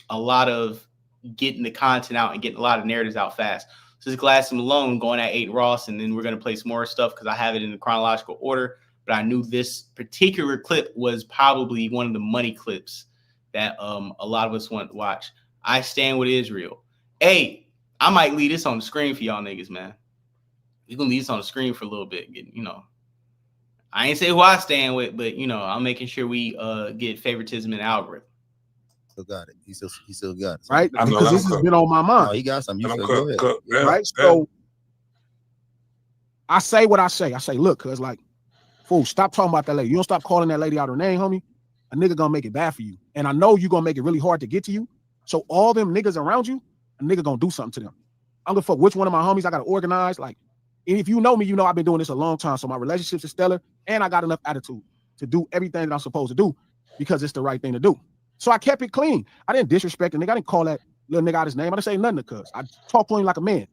lot of getting the content out and getting a lot of narratives out fast. So this is Glass and Malone going at 8 Ross, and then we're going to play some more stuff because I have it in the chronological order. But I knew this particular clip was probably one of the money clips that a lot of us want to watch. I stand with Israel. Hey, I might leave this on the screen for y'all niggas, man. We're going to leave this on the screen for a little bit. I ain't say who I stand with, but, I'm making sure we get favoritism in the algorithm. Still got it. He still got it. Right? Because this has been on my mind. No, he got something. Go ahead. Yeah, right? So I say what I say. I say, look, cuz like, fool, stop talking about that lady. You don't stop calling that lady out her name, homie. A nigga gonna make it bad for you. And I know you gonna make it really hard to get to you. So all them niggas around you, a nigga gonna do something to them. I'm gonna fuck which one of my homies I gotta organize. Like, if you know me, you know I've been doing this a long time. So my relationships are stellar, and I got enough attitude to do everything that I'm supposed to do because it's the right thing to do. So I kept it clean. I didn't disrespect the nigga. I didn't call that little nigga out his name. I didn't say nothing to cuz. I talk to him like a man.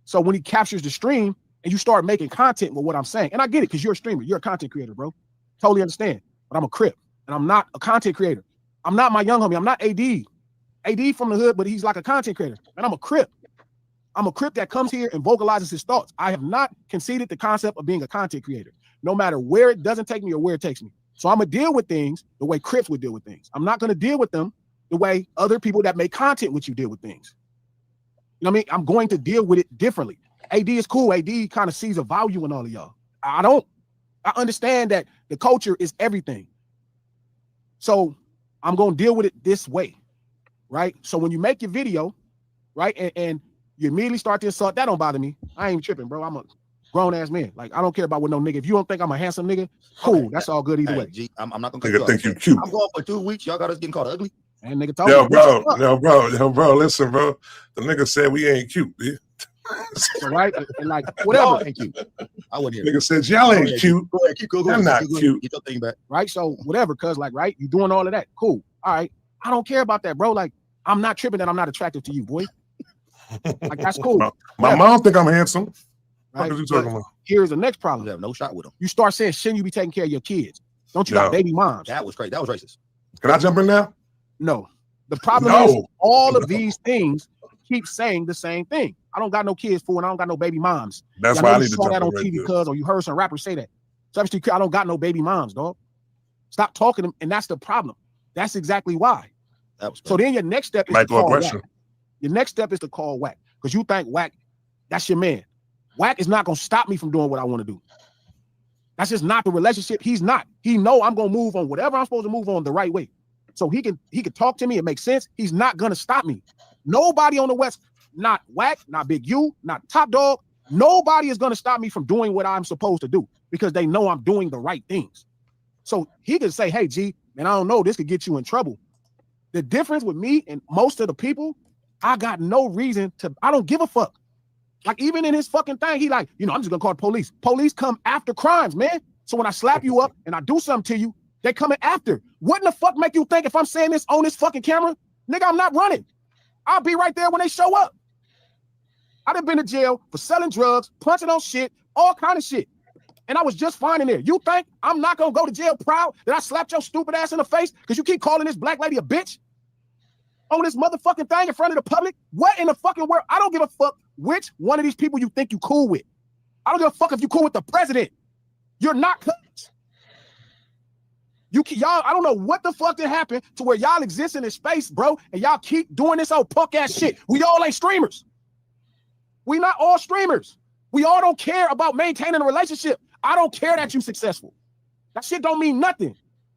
So when he captures the stream and you start making content with what I'm saying, and I get it because you're a streamer, you're a content creator, bro. Totally understand. But I'm a Crip, and I'm not a content creator. I'm not my young homie. I'm not AD. AD from the hood, but he's like a content creator. And I'm a Crip. I'm a Crip that comes here and vocalizes his thoughts. I have not conceded the concept of being a content creator, no matter where it doesn't take me or where it takes me. So I'm going to deal with things the way Crips would deal with things. I'm not going to deal with them the way other people that make content with you deal with things. You know what I mean? I'm going to deal with it differently. AD is cool. AD kind of sees a value in all of y'all. I don't. I understand that the culture is everything. So I'm going to deal with it this way, right? So when you make your video, right, and you immediately start to insult, that don't bother me. I ain't tripping, bro. I'm a grown-ass man. Like, I don't care about what no nigga. If you don't think I'm a handsome nigga, cool. That's all good either way. G, I'm not going to think you cute. I'm going for 2 weeks. Y'all got us getting called ugly. And nigga told me. Bro, listen, bro. The nigga said we ain't cute, dude. So, right? And like, whatever. Ain't cute. I wouldn't hear nigga said y'all ain't cute. Go ahead, keep going. I'm not cute. Get your thing back. Right? So whatever, cuz like, right? You doing all of that. Cool. All right. I don't care about that, bro. Like, I'm not tripping that I'm not attractive to you, boy. Like, that's cool. My mom think I'm handsome. Right? What are you talking about? Here's the next problem. You have no shot with them. You start saying, shouldn't you be taking care of your kids? Don't you got baby moms? That was crazy. That was racist. Can I jump in now? No. The problem is all of these things keep saying the same thing. I don't got no kids, fool, and I don't got no baby moms. That's why I need to jump that on right TV, there. cuz, or you heard some rappers say that. So I don't got no baby moms, dog. Stop talking to them, and that's the problem. That's exactly why. That was so then your next step is to call question. whack. Your next step is to call whack because you think whack, that's your man. Whack is not gonna stop me from doing what I want to do. That's just not the relationship. He's not. He know I'm gonna move on whatever I'm supposed to move on the right way. So he can talk to me. It makes sense. He's not gonna stop me. Nobody on the West, not Whack, not Big U, not Top Dog. Nobody is gonna stop me from doing what I'm supposed to do because they know I'm doing the right things. So he can say, "Hey, G, man, I don't know. This could get you in trouble." The difference with me and most of the people, I got no reason to. I don't give a fuck. Like even in his fucking thing, he like, I'm just gonna call the police. Police come after crimes, man. So when I slap you up and I do something to you, they coming after. What in the fuck make you think if I'm saying this on this fucking camera, nigga, I'm not running. I'll be right there when they show up. I done been to jail for selling drugs, punching on shit, all kind of shit. And I was just fine in there. You think I'm not gonna go to jail proud that I slapped your stupid ass in the face because you keep calling this black lady a bitch on this motherfucking thing in front of the public? What in the fucking world? I don't give a fuck which one of these people you think you cool with. I don't give a fuck if you cool with the president. You're not cousins. Y'all, I don't know what the fuck that happened to where y'all exist in this space, bro, and y'all keep doing this old punk ass shit. We all ain't streamers. We not all streamers. We all don't care about maintaining a relationship. I don't care that you successful. That shit don't mean nothing.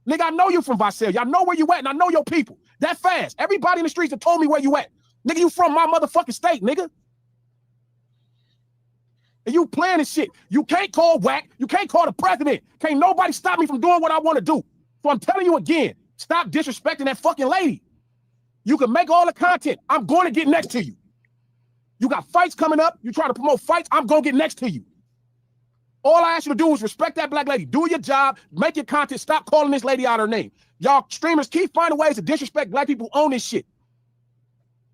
Nigga, I know you from Visalia. Y'all know where you at, and I know your people. That fast. Everybody in the streets have told me where you at. Nigga, you from my motherfucking state, nigga. And you playing this shit. You can't call whack. You can't call the president. Can't nobody stop me from doing what I want to do. So I'm telling you again, stop disrespecting that fucking lady. You can make all the content. I'm going to get next to you. You got fights coming up. You try to promote fights. I'm going to get next to you. All I ask you to do is respect that black lady. Do your job. Make your content. Stop calling this lady out her name. Y'all streamers keep finding ways to disrespect black people on this shit.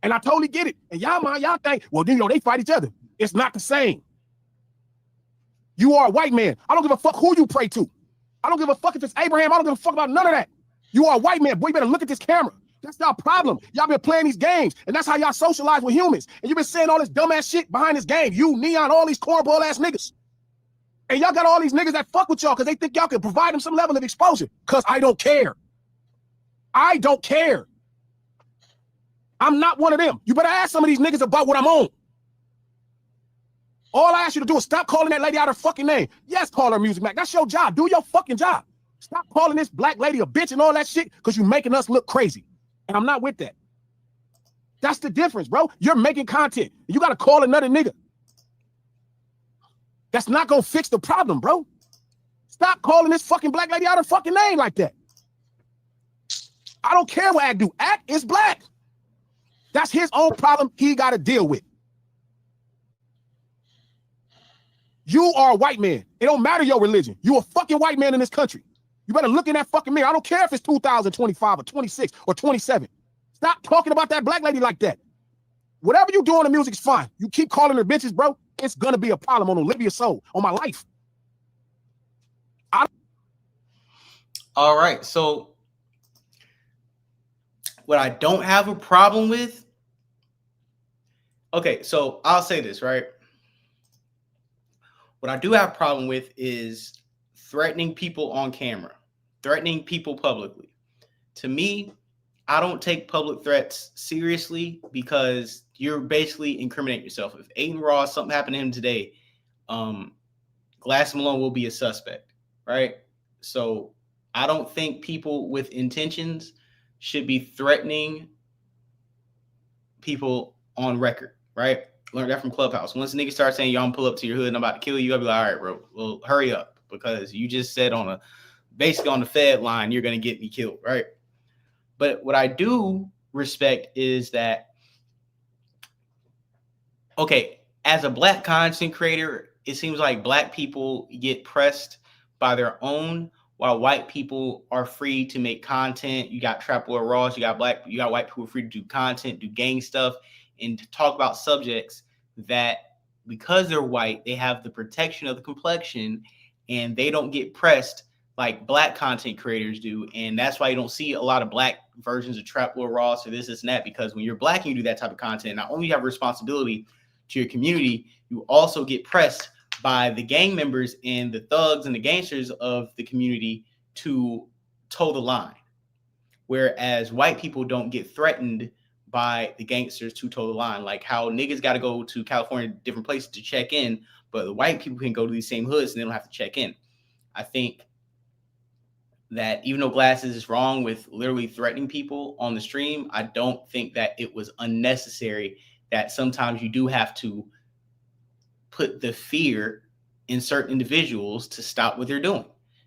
And I totally get it. And y'all think, well, you know, they fight each other. It's not the same. You are a white man. I don't give a fuck who you pray to. I don't give a fuck if it's Abraham. I don't give a fuck about none of that. You are a white man. Boy, you better look at this camera. That's y'all problem. Y'all been playing these games, and that's how y'all socialize with humans. And you've been saying all this dumbass shit behind this game. You, Neon, all these cornball ass niggas. And y'all got all these niggas that fuck with y'all because they think y'all can provide them some level of exposure. Because I don't care. I don't care. I'm not one of them. You better ask some of these niggas about what I'm on. All I ask you to do is stop calling that lady out her fucking name. Yes, call her Music Mac. That's your job. Do your fucking job. Stop calling this black lady a bitch and all that shit because you're making us look crazy. And I'm not with that. That's the difference, bro. You're making content. You got to call another nigga. That's not going to fix the problem, bro. Stop calling this fucking black lady out her fucking name like that. I don't care what Act do. Act is black. That's his own problem he got to deal with. You are a white man. It don't matter your religion. You a fucking white man in this country. You better look in that fucking mirror. I don't care if it's 2025 or 26 or 27. Stop talking about that black lady like that. Whatever you do on the music is fine. You keep calling her bitches, bro, it's going to be a problem on Olivia's soul, on my life. All right. So what I don't have a problem with. Okay. So I'll say this, right? What I do have a problem with is threatening people on camera, threatening people publicly. To me, I don't take public threats seriously because you're basically incriminating yourself. If Aiden Ross, something happened to him today, Glass Malone will be a suspect, right? So I don't think people with intentions should be threatening people on record, right? Learned that from Clubhouse. Once a nigga starts saying, yo, I'm pull up to your hood and I'm about to kill you, I'll be like, all right, bro, well, hurry up because you just said basically on the Fed line, you're going to get me killed, right? But what I do respect is that, okay, as a black content creator, it seems like black people get pressed by their own while white people are free to make content. You got Trap Lord Ross, you got white people free to do content, do gang stuff, and to talk about subjects that because they're white, they have the protection of the complexion and they don't get pressed like black content creators do. And that's why you don't see a lot of black versions of Trap Lord Ross or this and that, because when you're black and you do that type of content, not only you have a responsibility to your community, you also get pressed by the gang members and the thugs and the gangsters of the community to toe the line. Whereas white people don't get threatened by the gangsters to toe the line, like how niggas got to go to California, different places to check in, but the white people can go to these same hoods and they don't have to check in. I think that even though Glasses is wrong with literally threatening people on the stream, I don't think that it was unnecessary, that sometimes you do have to put the fear in certain individuals to stop what they're doing.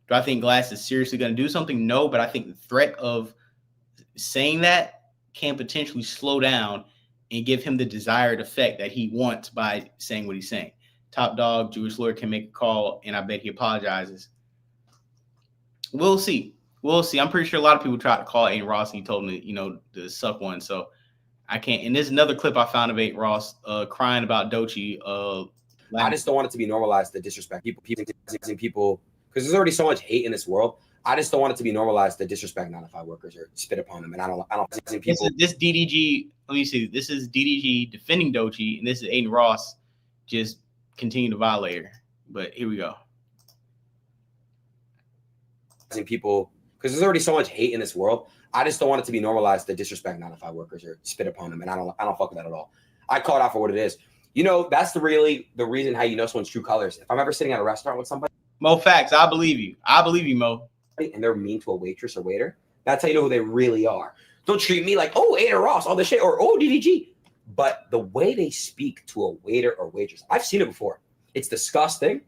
Do I think Glass is seriously going to do something? No, but I think the threat of saying that can potentially slow down and give him the desired effect that he wants by saying what he's saying. Top Dog, Jewish Lord can make a call, and I bet he apologizes. We'll see. We'll see. I'm pretty sure a lot of people tried to call Aiden Ross and he told him to suck one. So I can't. And there's another clip I found of Aiden Ross crying about Doechii I just don't want it to be normalized to disrespect people, because there's already so much hate in this world. I just don't want it to be normalized to disrespect 9-to-5 workers or spit upon them. And I don't think people. This DDG. Let me see. This is DDG defending Doechii, and this is Aiden Ross just continue to violate her. But here we go. People, because there's already so much hate in this world. I just don't want it to be normalized to disrespect 9-to-5 workers or spit upon them. And I don't fuck with that at all. I call it out for what it is. You know, that's the reason how you know someone's true colors. If I'm ever sitting at a restaurant with somebody, Mo, facts. I believe you. I believe you, Mo. And they're mean to a waitress or waiter, that's how you know who they really are. Don't treat me like, oh, Aiden Ross, all this shit, or oh, DDG. But the way they speak to a waiter or waitress, I've seen it before. It's disgusting.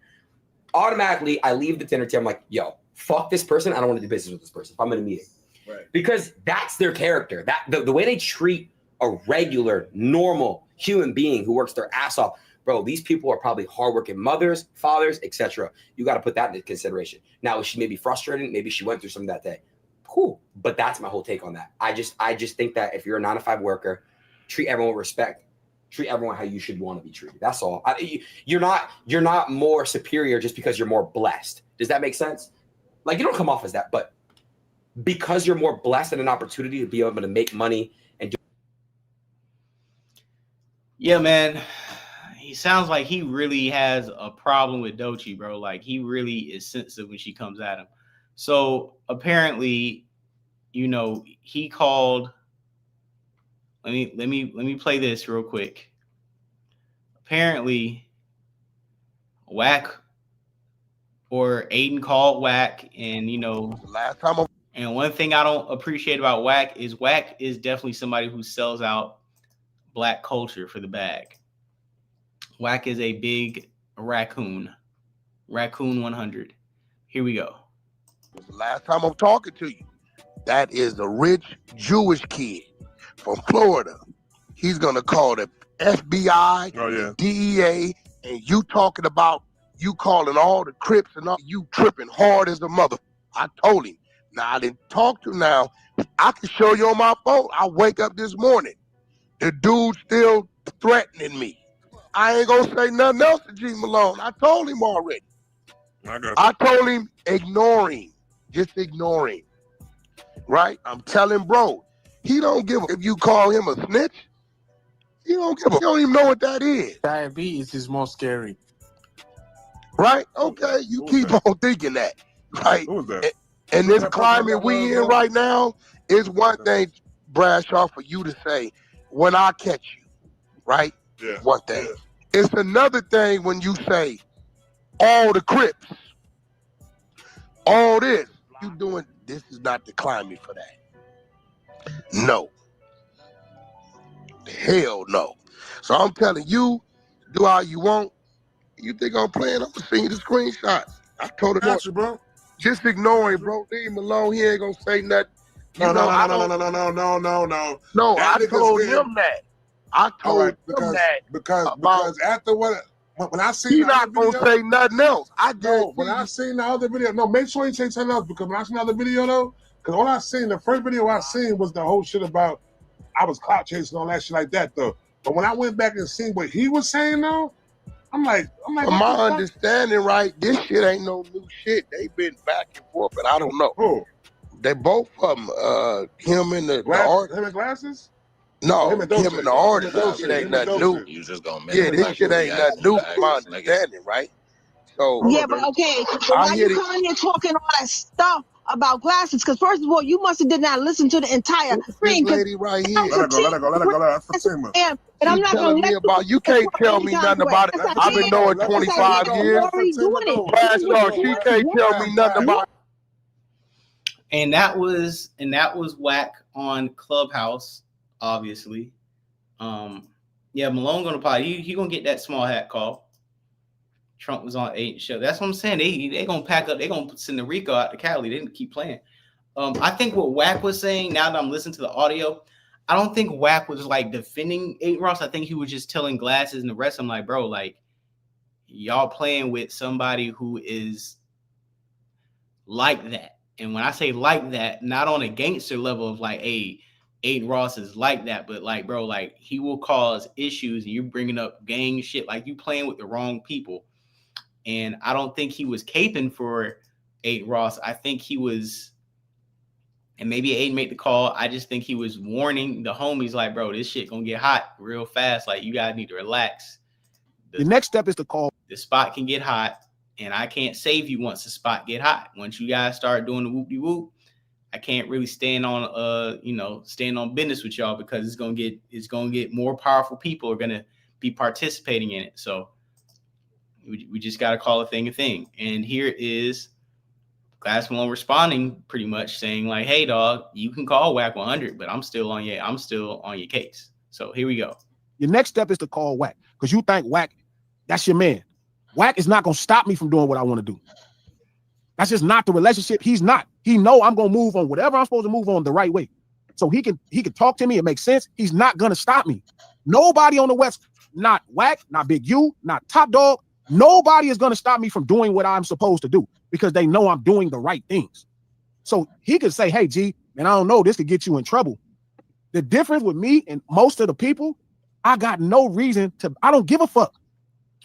Automatically, I leave the dinner table. I'm like, yo, fuck this person. I don't want to do business with this person if I'm in a meeting. Right. Because that's their character. That the way they treat a regular, normal human being who works their ass off. Bro, these people are probably hardworking mothers, fathers, etc. You got to put that into consideration. Now, she may be frustrated. Maybe she went through something that day. Cool. But that's my whole take on that. I just think that if you're a 9-to-5 worker, treat everyone with respect. Treat everyone how you should want to be treated. That's all. You're not more superior just because you're more blessed. Does that make sense? Like, you don't come off as that, but because you're more blessed and an opportunity to be able to make money and do. Yeah, man. He sounds like he really has a problem with Doechii, bro. Like, he really is sensitive when she comes at him. So apparently, you know, he called. Let me play this real quick. Apparently, Whack or Aiden called Whack, and you know, last time. And one thing I don't appreciate about Whack is definitely somebody who sells out Black culture for the bag. Whack is a big raccoon 100. Here we go. Last time I'm talking to you, that is the rich Jewish kid from Florida. He's gonna call the FBI, DEA, and you talking about you calling all the Crips and all, you tripping hard as a mother. I told him. Now I didn't talk to him. Now I can show you on my phone. I wake up this morning, the dude still threatening me. I ain't gonna say nothing else to G Malone. I told him already. I told him ignore him. Just ignore him. Right? I'm telling bro, he don't give a if you call him a snitch. He don't give a. He don't even know what that is. Diabetes is more scary. Right? Okay, you keep on thinking that. Right? Who was that? And this climate we in right now is one thing, Bradshaw, for you to say, when I catch you, right? Yeah. One thing. Yeah. It's another thing when you say, all the Crips, all this, you doing, this is not the climate for that. No. Hell no. So I'm telling you, do how you want. You think I'm playing? I'm gonna send you the screenshots. I told him, Got you, bro. Just ignore him, bro. Leave him alone. He ain't gonna say nothing. No. No, I told him that. I told him that because after when I seen he's not gonna say nothing else. When I seen the other video, make sure you say something else because when I seen the other video though, because all I seen, the first video I seen was the whole shit about I was clout chasing all that shit like that though. But when I went back and seen what he was saying though, I'm like, from my understanding, right? This shit ain't no new shit. They been back and forth, but I don't know. Who? They both of them, him and the artist. Him and Glasses? No, him and the artist. This shit ain't nothing new. You just gonna yeah, this shit ain't nothing new from my understanding, right? So yeah, but okay, so why you coming here talking all that stuff about Glasses? Because first of all, you must have did not listen to the entire thing. This lady right here. Let her go. That's Fatima. And I'm not gonna let about. You can't tell me nothing about it. I've been knowing 25 years. She can't tell me nothing about it. And that was Whack on Clubhouse, obviously. Yeah, Malone gonna probably he gonna get that small hat call. Trump was on 8 show. That's what I'm saying. They gonna pack up. They gonna send the RICO out to Cali. They didn't keep playing. I think what Whack was saying. Now that I'm listening to the audio, I don't think Whack was like defending Aiden Ross. I think he was just telling Glasses and the rest. I'm like, bro, like y'all playing with somebody who is like that. And when I say like that, not on a gangster level of like, hey, Aiden Ross is like that, but like, bro, like he will cause issues, and you're bringing up gang shit, like you playing with the wrong people. And I don't think he was caping for Aiden Ross. I think he was, and maybe Aiden made the call. I just think he was warning the homies, like, bro, this shit gonna get hot real fast. Like, you guys need to relax. The next step is to call. The spot can get hot, and I can't save you once the spot get hot. Once you guys start doing the whoop-de-whoop, I can't really stand on stand on business with y'all, because it's gonna get more powerful people are gonna be participating in it. So we just gotta call a thing a thing. And here is Glass Malone responding, pretty much saying like, "Hey dog, you can call WAC 100, but I'm still on your case." So here we go. Your next step is to call WAC, because you think WAC, that's your man. WAC is not gonna stop me from doing what I want to do. That's just not the relationship. He's not. He know I'm gonna move on whatever I'm supposed to move on the right way. So he can talk to me. It makes sense. He's not gonna stop me. Nobody on the West, not WAC, not Big U, not Top Dog. Nobody is gonna stop me from doing what I'm supposed to do, because they know I'm doing the right things. So he could say, "Hey G, man, I don't know, this could get you in trouble." The difference with me and most of the people, I got no reason to. I don't give a fuck.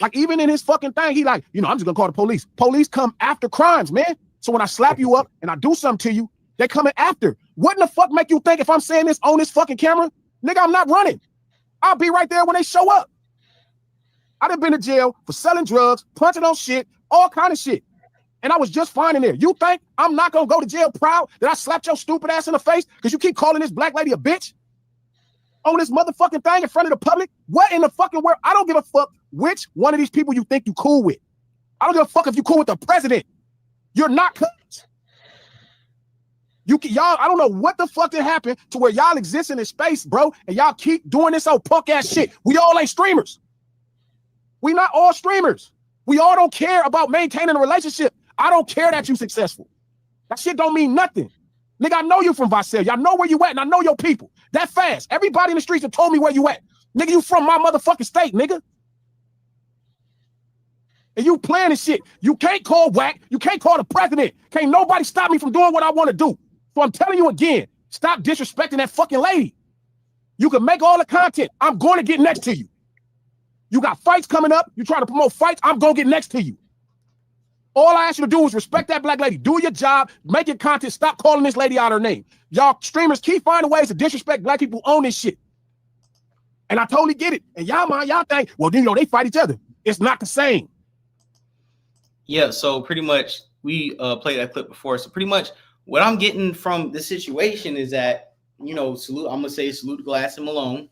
Like, even in his fucking thing, he like, I'm just gonna call the police. Police come after crimes, man. So when I slap you up and I do something to you, they're coming after. What in the fuck make you think if I'm saying this on this fucking camera, nigga, I'm not running? I'll be right there when they show up. I done been to jail for selling drugs, punching on shit, all kind of shit. And I was just fine in there. You think I'm not gonna go to jail proud that I slapped your stupid ass in the face because you keep calling this black lady a bitch on this motherfucking thing in front of the public? What in the fucking world? I don't give a fuck which one of these people you think you cool with. I don't give a fuck if you cool with the president. You're not cuz. Y'all, I don't know what the fuck that happened to where y'all exist in this space, bro, and y'all keep doing this old punk ass shit. We all ain't streamers. We not all streamers. We all don't care about maintaining a relationship. I don't care that you successful. That shit don't mean nothing. Nigga, I know you from Visalia. I know where you at, and I know your people. That fast. Everybody in the streets have told me where you at. Nigga, you from my motherfucking state, nigga. And you playing this shit. You can't call WAC. You can't call the president. Can't nobody stop me from doing what I want to do. So I'm telling you again, stop disrespecting that fucking lady. You can make all the content. I'm going to get next to you. You got fights coming up. You try to promote fights. I'm going to get next to you. All I ask you to do is respect that black lady. Do your job. Make your content. Stop calling this lady out her name. Y'all streamers keep finding ways to disrespect black people on this shit. And I totally get it. And y'all think, well, they fight each other. It's not the same. Yeah, so pretty much we played that clip before. So pretty much what I'm getting from the situation is that, salute, I'm going to say salute to Glass and Malone.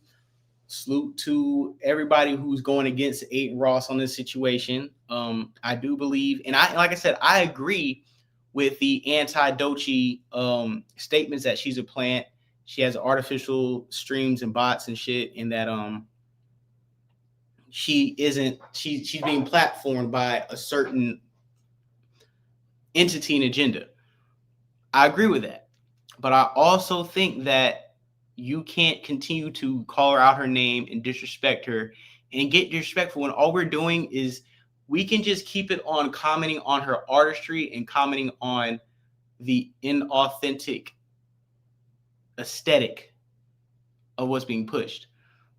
Salute to everybody who's going against Aiden Ross on this situation. I do believe, and like I said, I agree with the anti-Dochi statements that she's a plant. She has artificial streams and bots and shit, and that she's being platformed by a certain entity and agenda. I agree with that. But I also think that you can't continue to call her out her name and disrespect her and get disrespectful when all we're doing is we can just keep it on commenting on her artistry and commenting on the inauthentic aesthetic of what's being pushed.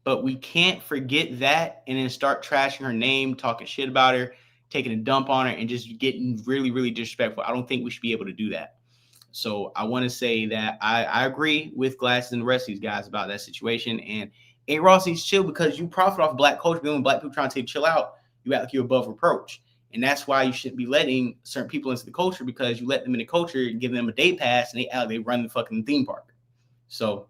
But we can't forget that and then start trashing her name, talking shit about her, taking a dump on her, and just getting really, really disrespectful. I don't think we should be able to do that. So I want to say that I agree with Glasses and the rest of these guys about that situation. And Aiden Ross needs to chill, because you profit off black culture. When black people trying to chill out, you act like you're above reproach. And that's why you shouldn't be letting certain people into the culture, because you let them in the culture and give them a day pass and they run the fucking theme park. So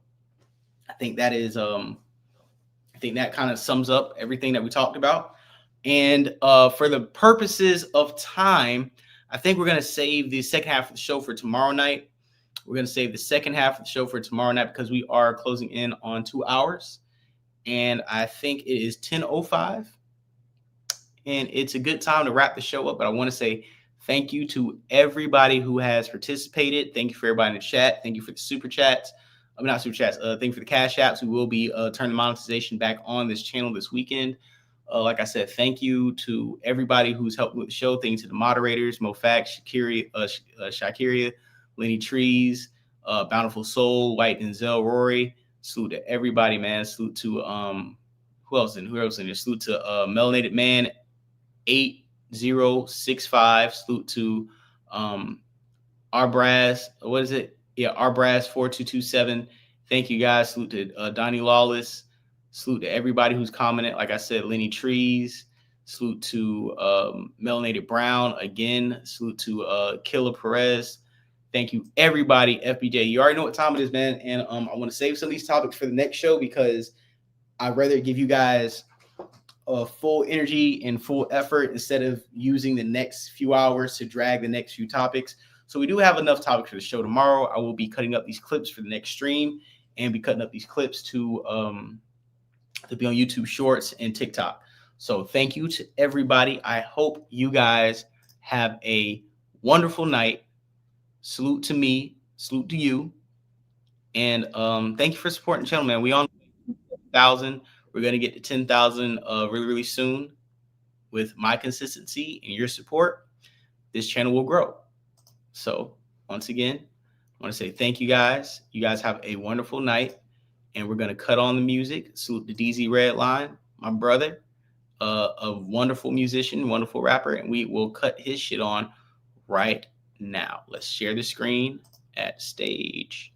I think that is I think that kind of sums up everything that we talked about. And for the purposes of time, I think we're going to save the second half of the show for tomorrow night. We're going to save the second half of the show for tomorrow night because we are closing in on 2 hours. And I think it is 10:05. And it's a good time to wrap the show up. But I want to say thank you to everybody who has participated. Thank you for everybody in the chat. Thank you for the super chats. I mean, not super chats. Thank you for the cash apps. We will be turning monetization back on this channel this weekend. Like I said, thank you to everybody who's helped with the show. Thank you to the moderators, Mofax, Shakiria, Lenny Trees, Bountiful Soul, White Denzel, Rory, Salute to everybody, man. Salute to who else in there? Salute to Melanated Man 8065. Salute to our brass. What is it? Yeah, our brass 4227. Thank you guys. Salute to Donnie Lawless. Salute to everybody who's commented. Like I said, Lenny Trees. Salute to Melanated Brown again. Salute to Killer Perez. Thank you, everybody. FBJ, you already know what time it is, man. And I want to save some of these topics for the next show because I'd rather give you guys full energy and full effort instead of using the next few hours to drag the next few topics. So we do have enough topics for the show tomorrow. I will be cutting up these clips for the next stream and be cutting up these clips to be on YouTube Shorts and TikTok. So thank you to everybody. I hope you guys have a wonderful night. Salute to me. Salute to you. And thank you for supporting the channel, man. We on 1,000. We're going to get to 10,000 really, really soon. With my consistency and your support, this channel will grow. So once again, I want to say thank you guys. You guys have a wonderful night. And we're going to cut on the music. Salute to DZ Redline, my brother, a wonderful musician, wonderful rapper. And we will cut his shit on right now. Let's share the screen at stage.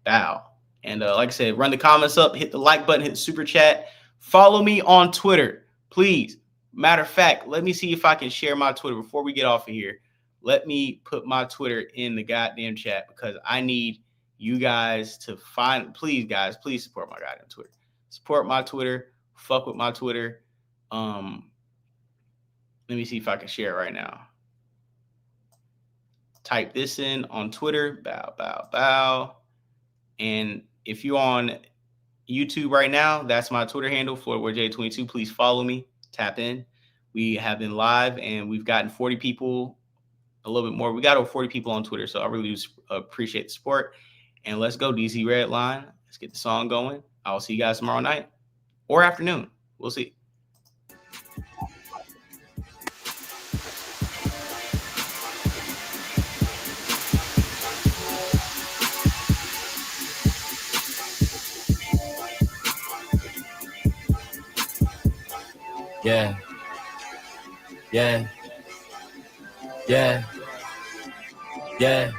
Bow. And like I said, run the comments up, hit the like button, hit the super chat. Follow me on Twitter, please. Matter of fact, let me see if I can share my Twitter before we get off of here. Let me put my Twitter in the goddamn chat because I need you guys to find, please guys, please support my goddamn Twitter. Support my Twitter. Fuck with my Twitter. Let me see if I can share it right now. Type this in on Twitter. Bow, bow, bow. And if you're on YouTube right now, that's my Twitter handle, FloydWarJ22. Please follow me. Tap in. We have been live and we've gotten 40 people, a little bit more. We got over 40 people on Twitter, so I really do appreciate the support. And let's go, DZ Redline. Let's get the song going. I'll see you guys tomorrow night or afternoon. We'll see. Yeah. Yeah. Yeah. Yeah.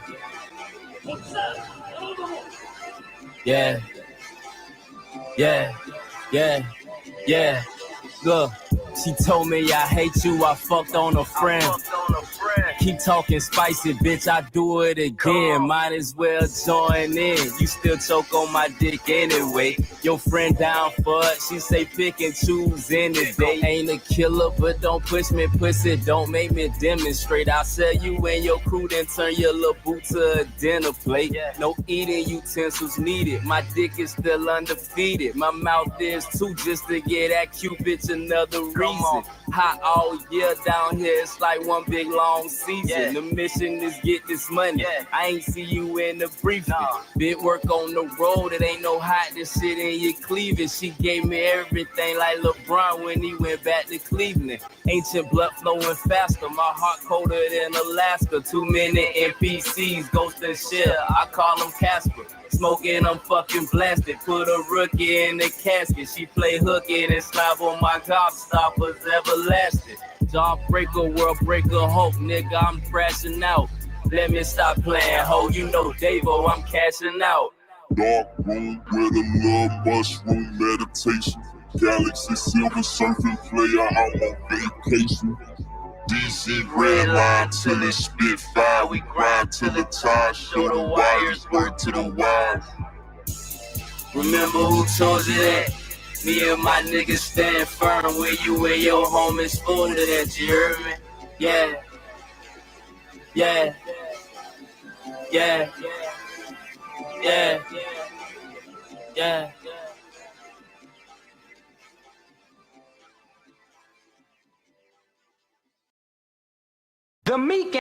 Yeah. Yeah. Yeah. Yeah. Look, she told me I hate you, I fucked on a friend. Keep talking spicy, bitch, I do it again. Might as well join in. You still choke on my dick anyway. Your friend down for it, she say pick and choose any day. Ain't a killer, but don't push me, pussy, don't make me demonstrate. I'll sell you and your crew, then turn your little boot to a dinner plate. No eating utensils needed, my dick is still undefeated. My mouth is too, just to get at Cupid, another reason. Hot all year down here, it's like one big long season. The mission is get this money. I ain't see you in the briefing. Bit work on the road, it ain't no hot this shit in your cleavage. She gave me everything like LeBron when he went back to Cleveland. Ancient blood flowing faster, my heart colder than Alaska. Too many NPCs, ghost and shit, I call them Casper. Smoking, I'm fucking blasted. Put a rookie in the casket. She play hooky and slap on my gobstoppers, everlasting. Jawbreaker, world breaker, hope, nigga, I'm crashing out. Let me stop playing, ho, you know Davo, I'm cashing out. Dark room with a little mushroom meditation. Galaxy silver surfing player, I'm on vacation. DC redline till it spit fire. We grind till the tide show the wires work to the wires. Remember who told you that? Me and my niggas stand firm where you and your homies folded at, you heard me? Yeah. Yeah. Yeah. Yeah. Yeah. The meek